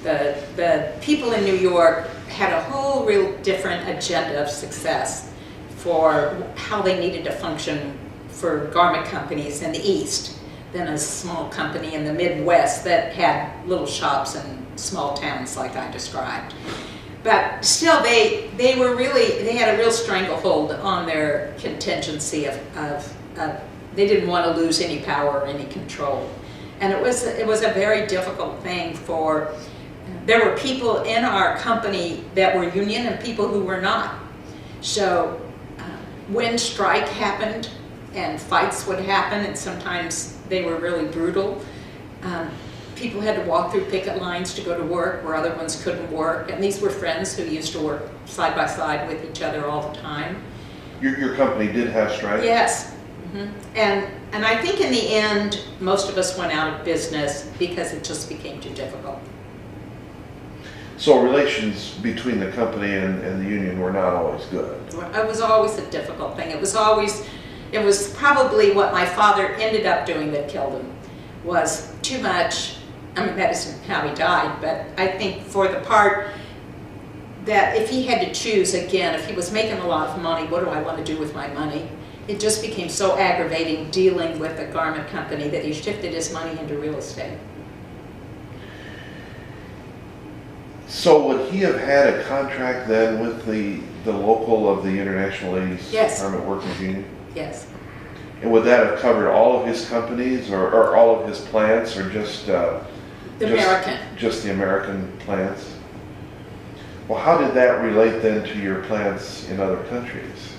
Speaker 1: The people in New York had a whole real different agenda of success for how they needed to function for garment companies in the East than a small company in the Midwest that had little shops in small towns like I described. But still, they had a real stranglehold on their contingency of they didn't want to lose any power or any control. And it was a very difficult thing there were people in our company that were union and people who were not. So when strike happened and fights would happen, and sometimes they were really brutal, people had to walk through picket lines to go to work where other ones couldn't work. And these were friends who used to work side by side with each other all the time.
Speaker 2: Your company did have strikes?
Speaker 1: Yes. Mm-hmm. And I think in the end, most of us went out of business because it just became too difficult.
Speaker 2: So relations between the company and the union were not always good?
Speaker 1: It was always a difficult thing. It was probably what my father ended up doing that killed him, was too much. I mean, that isn't how he died, but I think for the part that if he had to choose again, if he was making a lot of money, what do I want to do with my money? It just became so aggravating dealing with a garment company that he shifted his money into real estate.
Speaker 2: So would he have had a contract then with the local of the International Ladies
Speaker 1: Yes.
Speaker 2: Garment Workers Union?
Speaker 1: Yes.
Speaker 2: And would that have covered all of his companies or all of his plants or just
Speaker 1: American.
Speaker 2: Just the American plants? Well, how did that relate then to your plants in other countries?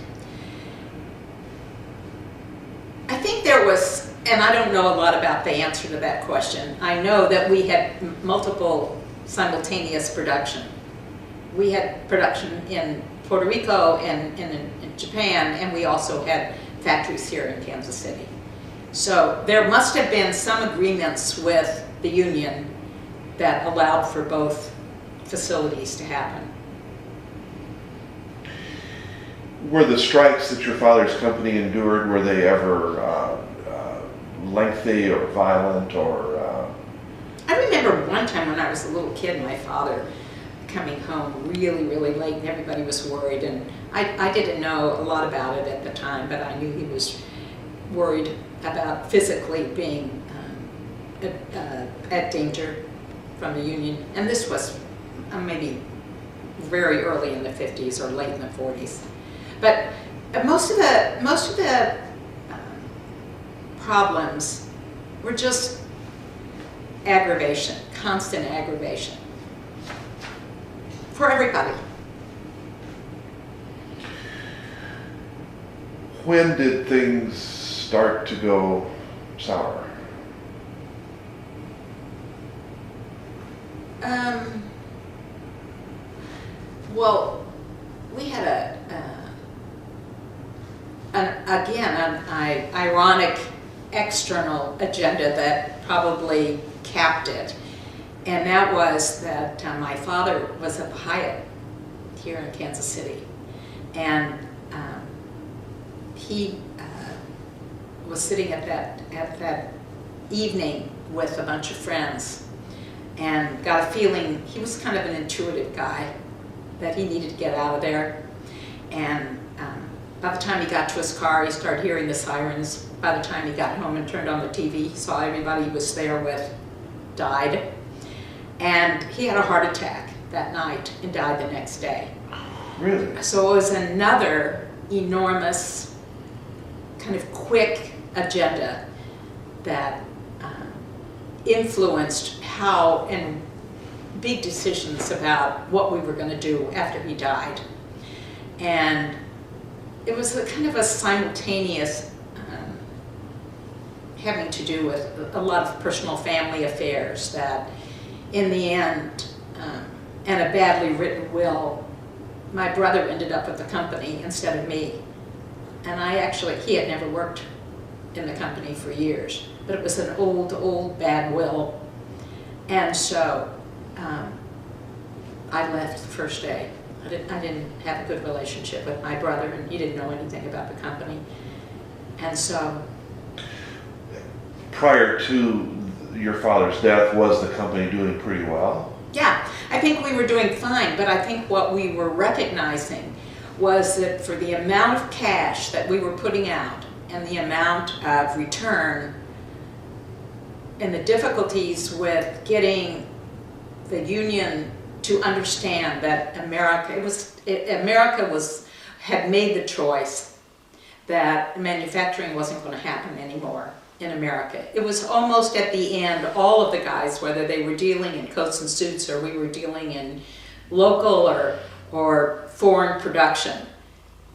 Speaker 1: I think there was, and I don't know a lot about the answer to that question. I know that we had multiple simultaneous production. We had production in Puerto Rico and in Japan, and we also had factories here in Kansas City. So there must have been some agreements with the union that allowed for both facilities to happen.
Speaker 2: Were the strikes that your father's company endured, were they ever lengthy or violent or...
Speaker 1: I remember one time when I was a little kid, my father coming home really, really late, and everybody was worried, and I didn't know a lot about it at the time, but I knew he was worried about physically being at danger from the union. And this was maybe very early in the 50s or late in the 40s. But most of the problems were just aggravation, constant aggravation for everybody.
Speaker 2: When did things start to go sour?
Speaker 1: Well, we had an ironic external agenda that probably capped it, and that was that my father was a Hyatt here in Kansas City, and he was sitting at that evening with a bunch of friends and got a feeling, he was kind of an intuitive guy, that he needed to get out of there. And by the time he got to his car, he started hearing the sirens. By the time he got home and turned on the TV, he saw everybody he was there with died. And he had a heart attack that night and died the next day.
Speaker 2: Really?
Speaker 1: So it was another enormous, kind of quick agenda that influenced how, and big decisions about what we were going to do after he died. And it was a kind of a simultaneous having to do with a lot of personal family affairs that in the end, and a badly written will, my brother ended up with the company instead of me. And he had never worked in the company for years, but it was an old bad will. And so I left the first day. I didn't have a good relationship with my brother, and he didn't know anything about the company. And so...
Speaker 2: Prior to your father's death, was the company doing pretty well?
Speaker 1: Yeah, I think we were doing fine, but I think what we were recognizing was that for the amount of cash that we were putting out and the amount of return and the difficulties with getting the union to understand that America had made the choice that manufacturing wasn't going to happen anymore in America. It was almost at the end, all of the guys, whether they were dealing in coats and suits or we were dealing in local or foreign production,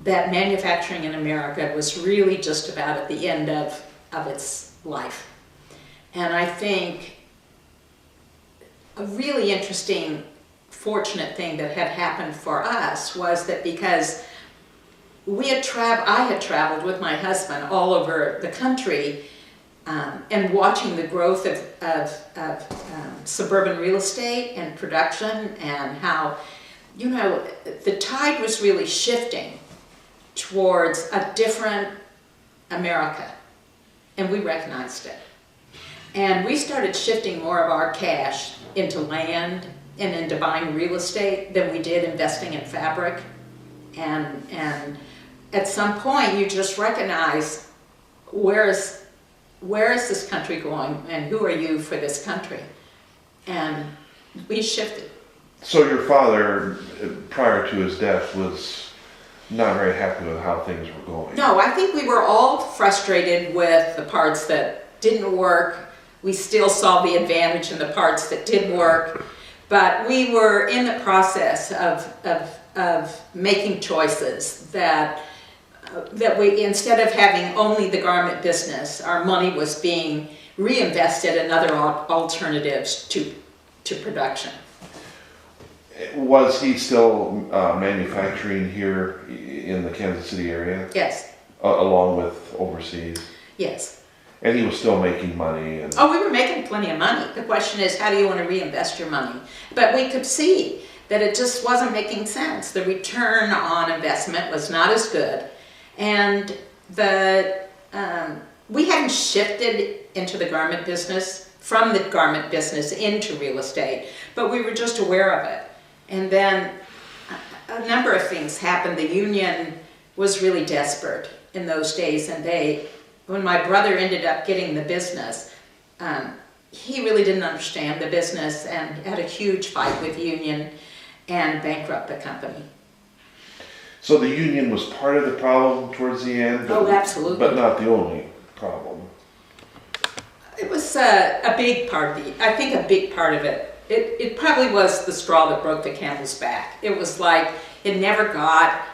Speaker 1: that manufacturing in America was really just about at the end of its life. And I think a really interesting, fortunate thing that had happened for us was that because I had traveled with my husband all over the country and watching the growth of suburban real estate and production, and how, the tide was really shifting towards a different America, and we recognized it. And we started shifting more of our cash into land and into buying real estate than we did investing in fabric. And at some point you just recognize, where is this country going, and who are you for this country? And we shifted.
Speaker 2: So your father, prior to his death, was not very happy with how things were going.
Speaker 1: No, I think we were all frustrated with the parts that didn't work. We still saw the advantage in the parts that did work, but we were in the process of making choices that we, instead of having only the garment business, our money was being reinvested in other alternatives to production.
Speaker 2: Was he still manufacturing here in the Kansas City area?
Speaker 1: Yes.
Speaker 2: Along with overseas?
Speaker 1: Yes.
Speaker 2: And he was still making money?
Speaker 1: Oh, we were making plenty of money. The question is, how do you want to reinvest your money? But we could see that it just wasn't making sense. The return on investment was not as good. And we hadn't shifted into the garment business, from the garment business into real estate, but we were just aware of it. And then a number of things happened. The union was really desperate in those days, and when my brother ended up getting the business, he really didn't understand the business and had a huge fight with the union and bankrupted the company.
Speaker 2: So the union was part of the problem towards the end?
Speaker 1: Oh, absolutely.
Speaker 2: But not the only problem.
Speaker 1: It was a big part of I think a big part of it. It probably was the straw that broke the camel's back. It was like it never got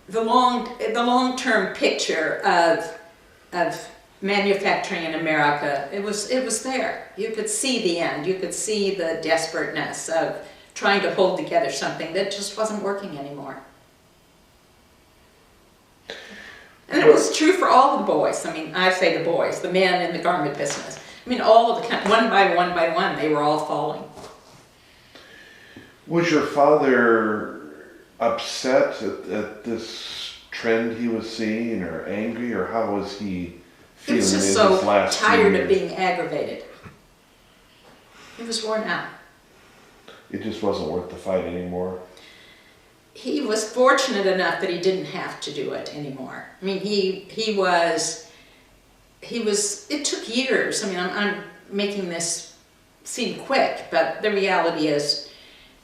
Speaker 1: the long-term picture of manufacturing in America. It was there. You could see the end. You could see the desperateness of trying to hold together something that just wasn't working anymore. And it was true for all the boys. I mean, I say the boys, the men in the garment business. I mean, all of the, one by one, they were all falling.
Speaker 2: Was your father upset at this trend he was seeing, or angry, or how was he feeling?
Speaker 1: He was just
Speaker 2: in
Speaker 1: so
Speaker 2: his last
Speaker 1: tired
Speaker 2: years?
Speaker 1: of being aggravated. He was worn out.
Speaker 2: It just wasn't worth the fight anymore.
Speaker 1: He was fortunate enough that he didn't have to do it anymore. I mean, he was, it took years. I mean, I'm making this seem quick, but the reality is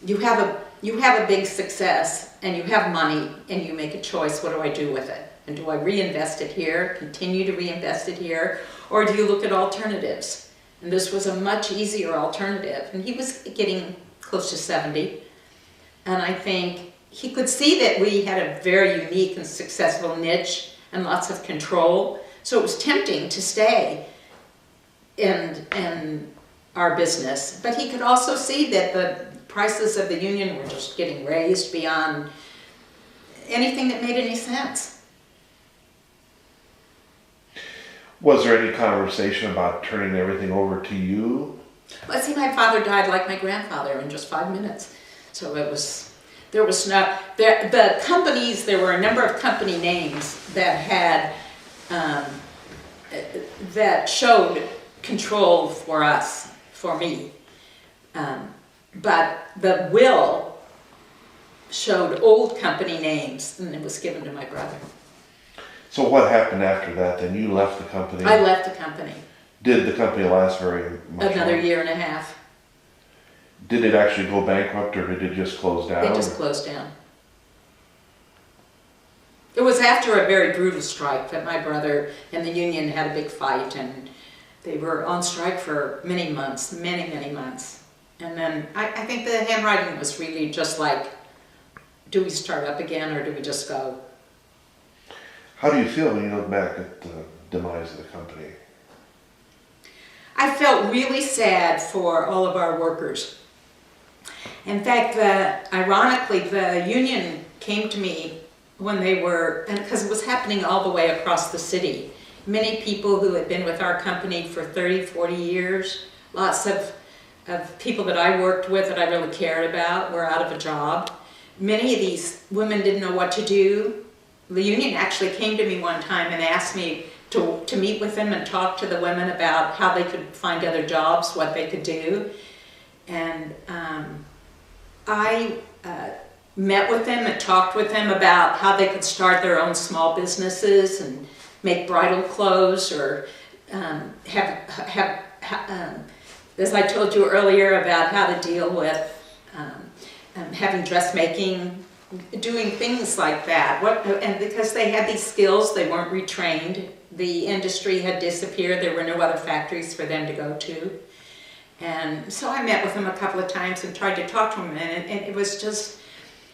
Speaker 1: you have a big success and you have money and you make a choice, what do I do with it? And do I reinvest it here, continue to reinvest it here, or do you look at alternatives? And this was a much easier alternative. And he was getting close to 70. And I think he could see that we had a very unique and successful niche and lots of control. So it was tempting to stay in our business. But he could also see that the prices of the union were just getting raised beyond anything that made any sense.
Speaker 2: Was there any conversation about turning everything over to you?
Speaker 1: Well, see, my father died like my grandfather in just 5 minutes. So there was no, the companies, there were a number of company names that had, that showed control for us, for me. But the will showed old company names, and it was given to my brother.
Speaker 2: So what happened after that? Then you left the company?
Speaker 1: I left the company.
Speaker 2: Did the company last very much?
Speaker 1: Another
Speaker 2: longer?
Speaker 1: year and a half.
Speaker 2: Did it actually go bankrupt, or did it just close down?
Speaker 1: They just closed down. It was after a very brutal strike that my brother and the union had a big fight, and they were on strike for many months, many months. And then I think the handwriting was really just like, do we start up again or do we just go?
Speaker 2: How do you feel when you look back at the demise of the company?
Speaker 1: I felt really sad for all of our workers. In fact, ironically, the union came to me when they were, and because it was happening all the way across the city. Many people who had been with our company for 30, 40 years, lots of people that I worked with that I really cared about were out of a job. Many of these women didn't know what to do. The union actually came to me one time and asked me to meet with them and talk to the women about how they could find other jobs, what they could do. And I met with them and talked with them about how they could start their own small businesses and make bridal clothes, or as I told you earlier, about how to deal with having dressmaking, doing things like that. And because they had these skills, they weren't retrained. The industry had disappeared. There were no other factories for them to go to. And so I met with them a couple of times and tried to talk to them, and it was just,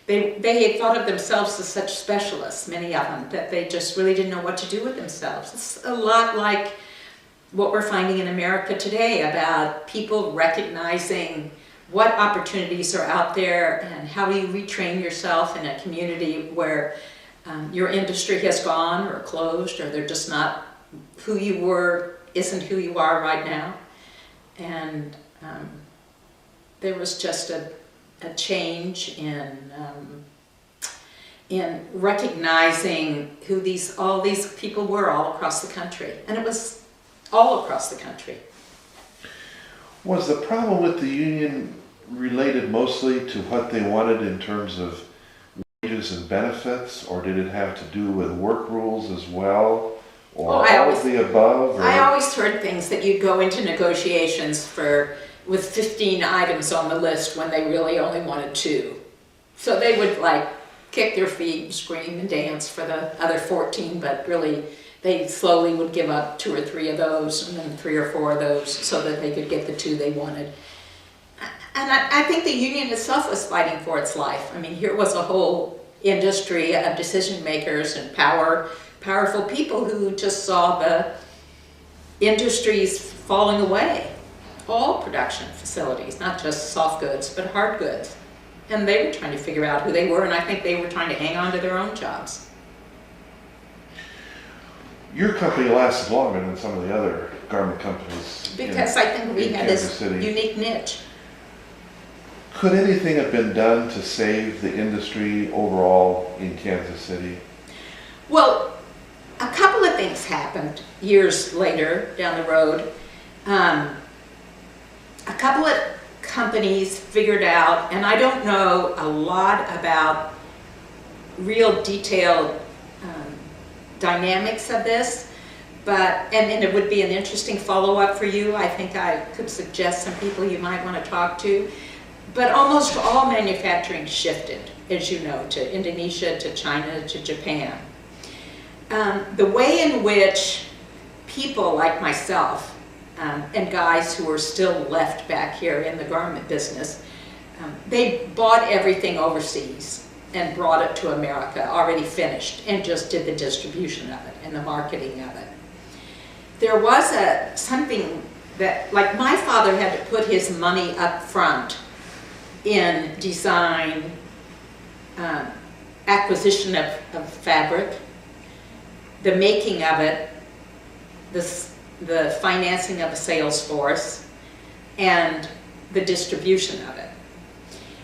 Speaker 1: they had thought of themselves as such specialists, many of them, that they just really didn't know what to do with themselves. It's a lot like what we're finding in America today about people recognizing what opportunities are out there and how do you retrain yourself in a community where your industry has gone or closed, or they're just not who you were, isn't who you are right now. And there was just a change in recognizing who all these people were all across the country. And it was all across the country.
Speaker 2: Was the problem with the union related mostly to what they wanted in terms of wages and benefits, or did it have to do with work rules as well, or all of the above? Or?
Speaker 1: I always heard things that you'd go into negotiations with 15 items on the list when they really only wanted 2. So they would like kick their feet and scream and dance for the other 14, but really they slowly would give up 2 or 3 of those, and then 3 or 4 of those, so that they could get the 2 they wanted. And I think the union itself was fighting for its life. I mean, here was a whole industry of decision makers and powerful people who just saw the industries falling away. All production facilities, not just soft goods, but hard goods. And they were trying to figure out who they were, and I think they were trying to hang on to their own jobs.
Speaker 2: Your company lasted longer than some of the other garment companies.
Speaker 1: Because I think we had this unique niche.
Speaker 2: Could anything have been done to save the industry overall in Kansas City?
Speaker 1: Well, a couple of things happened years later down the road. A couple of companies figured out, and I don't know a lot about real detailed dynamics of this, but, and it would be an interesting follow-up for you. I think I could suggest some people you might want to talk to. But almost all manufacturing shifted, as you know, to Indonesia, to China, to Japan. The way in which people like myself and guys who are still left back here in the garment business, they bought everything overseas and brought it to America already finished and just did the distribution of it and the marketing of it. There was something that, like, my father had to put his money up front in design, acquisition of fabric, the making of it, the financing of a sales force, and the distribution of it.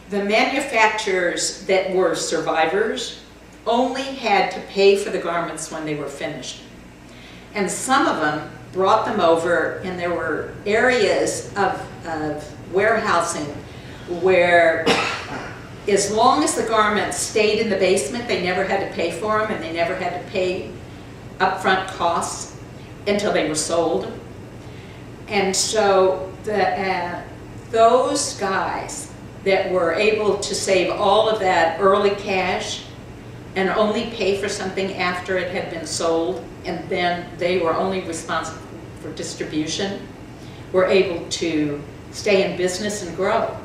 Speaker 1: The manufacturers that were survivors only had to pay for the garments when they were finished. And some of them brought them over, and there were areas of warehousing where, as long as the garments stayed in the basement, they never had to pay for them, and they never had to pay upfront costs until they were sold. And so those guys that were able to save all of that early cash and only pay for something after it had been sold, and then they were only responsible for distribution, were able to stay in business and grow.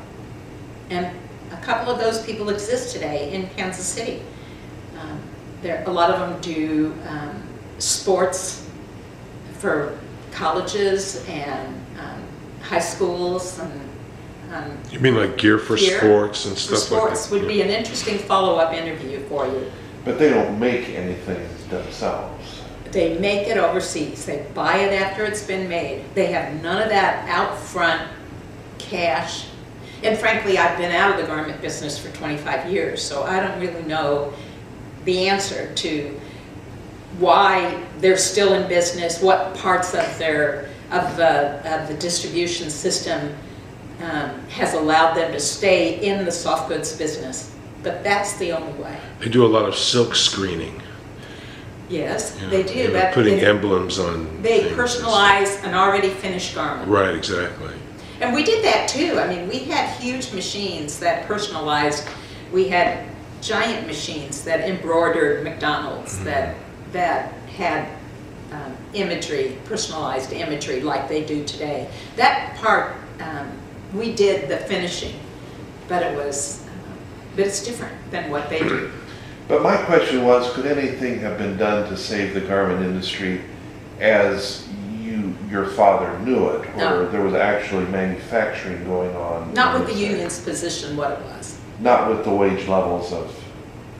Speaker 1: And a couple of those people exist today in Kansas City. A lot of them do sports for colleges and high schools. And
Speaker 3: You mean like gear for sports and stuff like that?
Speaker 1: Sports would be an interesting follow-up interview for you.
Speaker 2: But they don't make anything themselves.
Speaker 1: They make it overseas. They buy it after it's been made. They have none of that out front cash. And frankly, I've been out of the garment business for 25 years, so I don't really know the answer to why they're still in business, what parts of the distribution system has allowed them to stay in the soft goods business. But that's the only way.
Speaker 3: They do a lot of silk screening.
Speaker 1: Yes,
Speaker 3: Yeah,
Speaker 1: they do.
Speaker 3: you know,
Speaker 1: But
Speaker 3: putting emblems on
Speaker 1: they
Speaker 3: things.
Speaker 1: personalize an already finished garment.
Speaker 3: Right, exactly.
Speaker 1: And we did that too. I mean, we had huge machines that personalized. We had giant machines that embroidered McDonald's, that had imagery, personalized imagery like they do today. That part, we did the finishing, but it's different than what they do.
Speaker 2: But my question was, could anything have been done to save the garment industry as your father knew it, or
Speaker 1: No.
Speaker 2: there was actually manufacturing going on?
Speaker 1: Not with the union's position, what it was.
Speaker 2: Not with the wage levels of...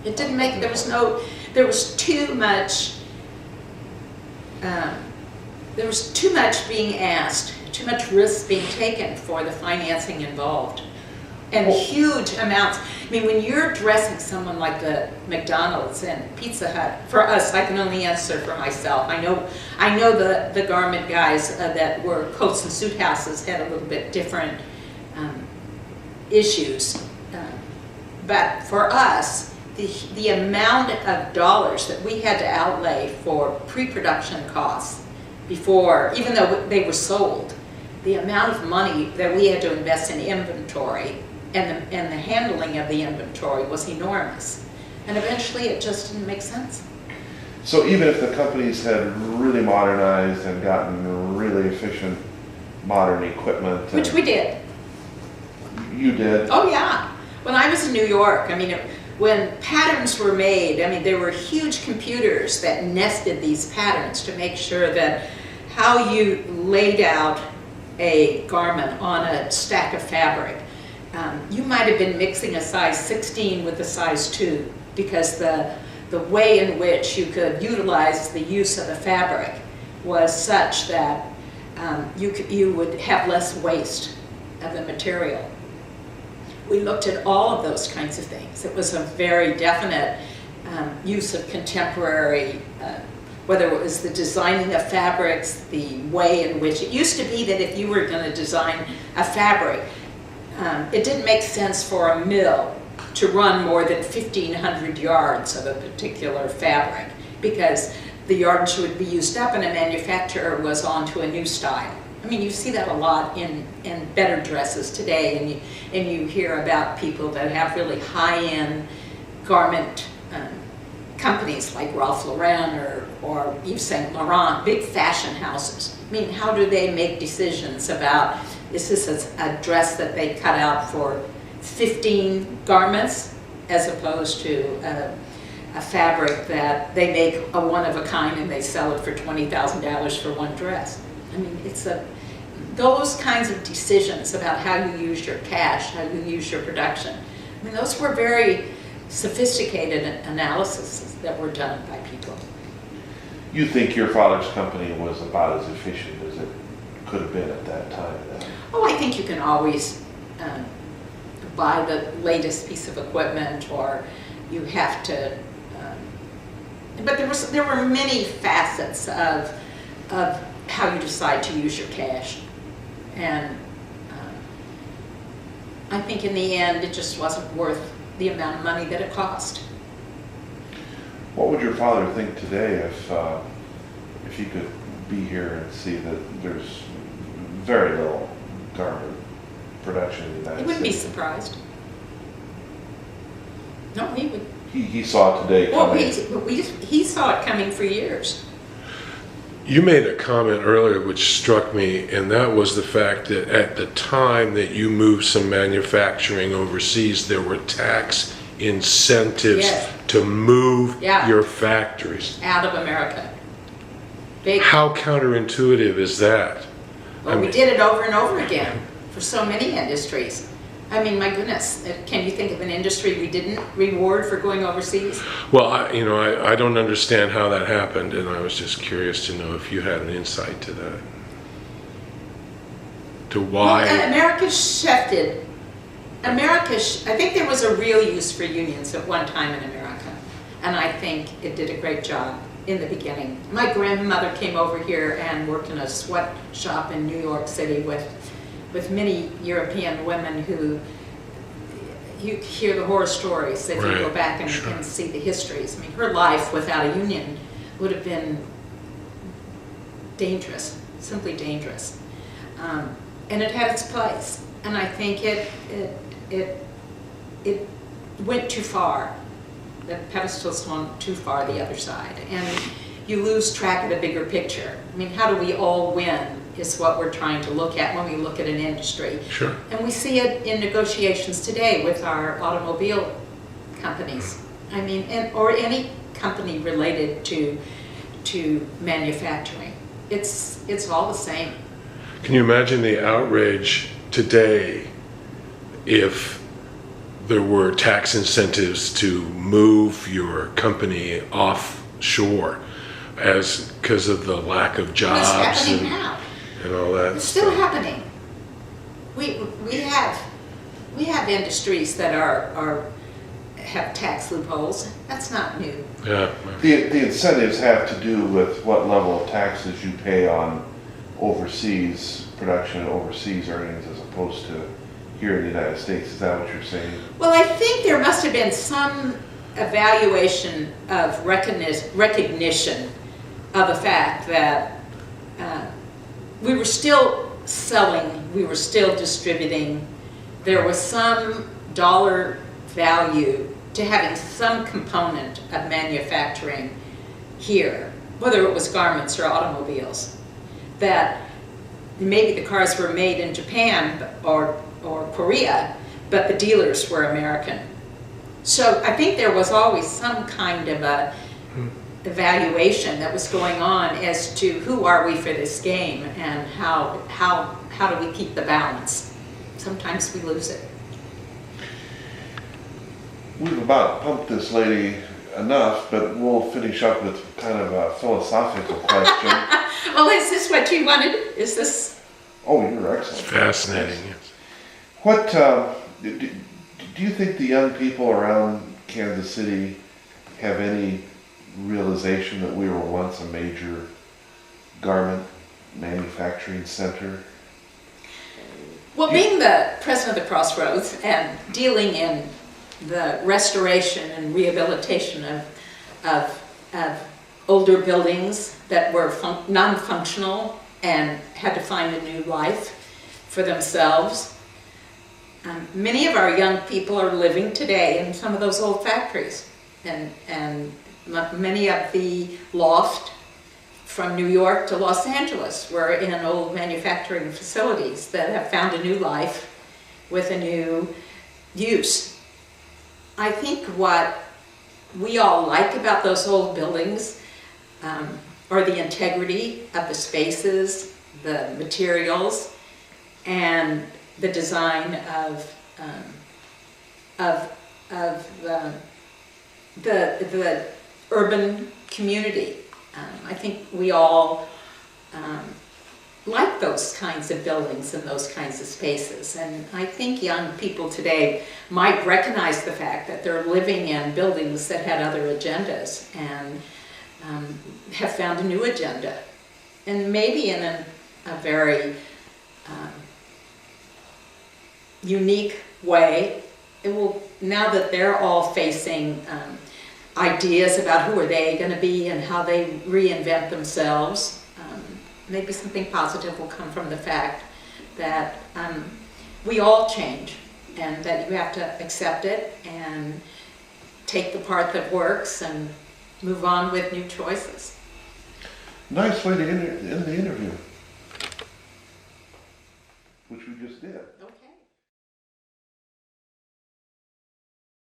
Speaker 1: It didn't make, there was too much being asked, too much risk being taken for the financing involved. And huge amounts. I mean, when you're dressing someone like the McDonald's and Pizza Hut, for us, I can only answer for myself. I know the garment guys that were coats and suit houses had a little bit different issues. But for us, the amount of dollars that we had to outlay for pre-production costs before, even though they were sold, the amount of money that we had to invest in inventory and the handling of the inventory was enormous. And eventually it just didn't make sense.
Speaker 2: So even if the companies had really modernized and gotten really efficient modern equipment...
Speaker 1: Which we did.
Speaker 2: You did?
Speaker 1: Oh yeah. When I was in New York, I mean, when patterns were made, I mean, there were huge computers that nested these patterns to make sure that how you laid out a garment on a stack of fabric. You might have been mixing a size 16 with a size 2 because the way in which you could utilize the use of the fabric was such that you would have less waste of the material. We looked at all of those kinds of things. It was a very definite use of contemporary, whether it was the designing of fabrics, the way in which it used to be that if you were going to design a fabric, it didn't make sense for a mill to run more than 1,500 yards of a particular fabric, because the yards would be used up and a manufacturer was on to a new style. I mean, you see that a lot in better dresses today, and you hear about people that have really high-end garment companies like Ralph Lauren or Yves Saint Laurent, big fashion houses. I mean, how do they make decisions about, is this a dress that they cut out for 15 garments as opposed to a fabric that they make a one-of-a-kind and they sell it for $20,000 for one dress? I mean, those kinds of decisions about how you use your cash, how you use your production. I mean, those were very sophisticated analyses that were done by people.
Speaker 2: You think your father's company was about as efficient as it could have been at that time? Then?
Speaker 1: Oh, I think you can always buy the latest piece of equipment, or you have to. But there were many facets of how you decide to use your cash, and I think in the end it just wasn't worth the amount of money that it cost.
Speaker 2: What would your father think today if he could be here and see that there's very little garment production in the United States?
Speaker 1: He wouldn't be surprised. No, he would.
Speaker 2: He saw it today coming.
Speaker 1: He saw it coming for years.
Speaker 3: You made a comment earlier which struck me, and that was the fact that at the time that you moved some manufacturing overseas, there were tax incentives
Speaker 1: Yes.
Speaker 3: to move
Speaker 1: Yeah.
Speaker 3: your factories.
Speaker 1: Out of America. Big.
Speaker 3: How counterintuitive is that?
Speaker 1: Well, we did it over and over again for so many industries. I mean, my goodness, can you think of an industry we didn't reward for going overseas?
Speaker 3: Well, I don't understand how that happened, and I was just curious to know if you had an insight to that. To why.
Speaker 1: Well, America shifted. I think there was a real use for unions at one time in America, and I think it did a great job in the beginning. My grandmother came over here and worked in a sweatshop in New York City with many European women who, you hear the horror stories if you go back and see the histories. I mean, her life without a union would have been dangerous, simply dangerous. And it had its place. And I think it went too far. The pedestals went too far the other side. And you lose track of the bigger picture. I mean, how do we all win is what we're trying to look at when we look at an industry.
Speaker 3: Sure.
Speaker 1: And we see it in negotiations today with our automobile companies. I mean, or any company related to manufacturing. It's all the same.
Speaker 3: Can you imagine the outrage today if there were tax incentives to move your company offshore because of the lack of jobs?
Speaker 1: It's happening now.
Speaker 3: And all that.
Speaker 1: It's still happening. We have industries that have tax loopholes. That's not new.
Speaker 3: Yeah.
Speaker 2: The incentives have to do with what level of taxes you pay on overseas production and overseas earnings as opposed to here in the United States. Is that what you're saying?
Speaker 1: Well, I think there must have been some evaluation of recognition of the fact that we were still selling, we were still distributing. There was some dollar value to having some component of manufacturing here, whether it was garments or automobiles, that maybe the cars were made in Japan or Korea, but the dealers were American. So I think there was always some kind of a evaluation that was going on as to who are we for this game and how do we keep the balance. Sometimes we lose it.
Speaker 2: We've about pumped this lady enough, but we'll finish up with kind of a philosophical question.
Speaker 1: Well, is this what you wanted? Is this?
Speaker 2: Oh, you're excellent.
Speaker 3: Fascinating. Yes.
Speaker 2: What do you think the young people around Kansas City have any realization that we were once a major garment manufacturing center?
Speaker 1: Well, being the president of the Crossroads and dealing in the restoration and rehabilitation of older buildings that were non-functional and had to find a new life for themselves. Many of our young people are living today in some of those old factories, and many of the loft from New York to Los Angeles were in old manufacturing facilities that have found a new life with a new use. I think what we all like about those old buildings are the integrity of the spaces, the materials, and the design of the urban community. I think we all like those kinds of buildings and those kinds of spaces. And I think young people today might recognize the fact that they're living in buildings that had other agendas and have found a new agenda. And maybe in a very unique way, it will, now that they're all facing ideas about who are they going to be and how they reinvent themselves, maybe something positive will come from the fact that we all change and that you have to accept it and take the part that works and move on with new choices.
Speaker 2: Nice way to end the interview, which we just did.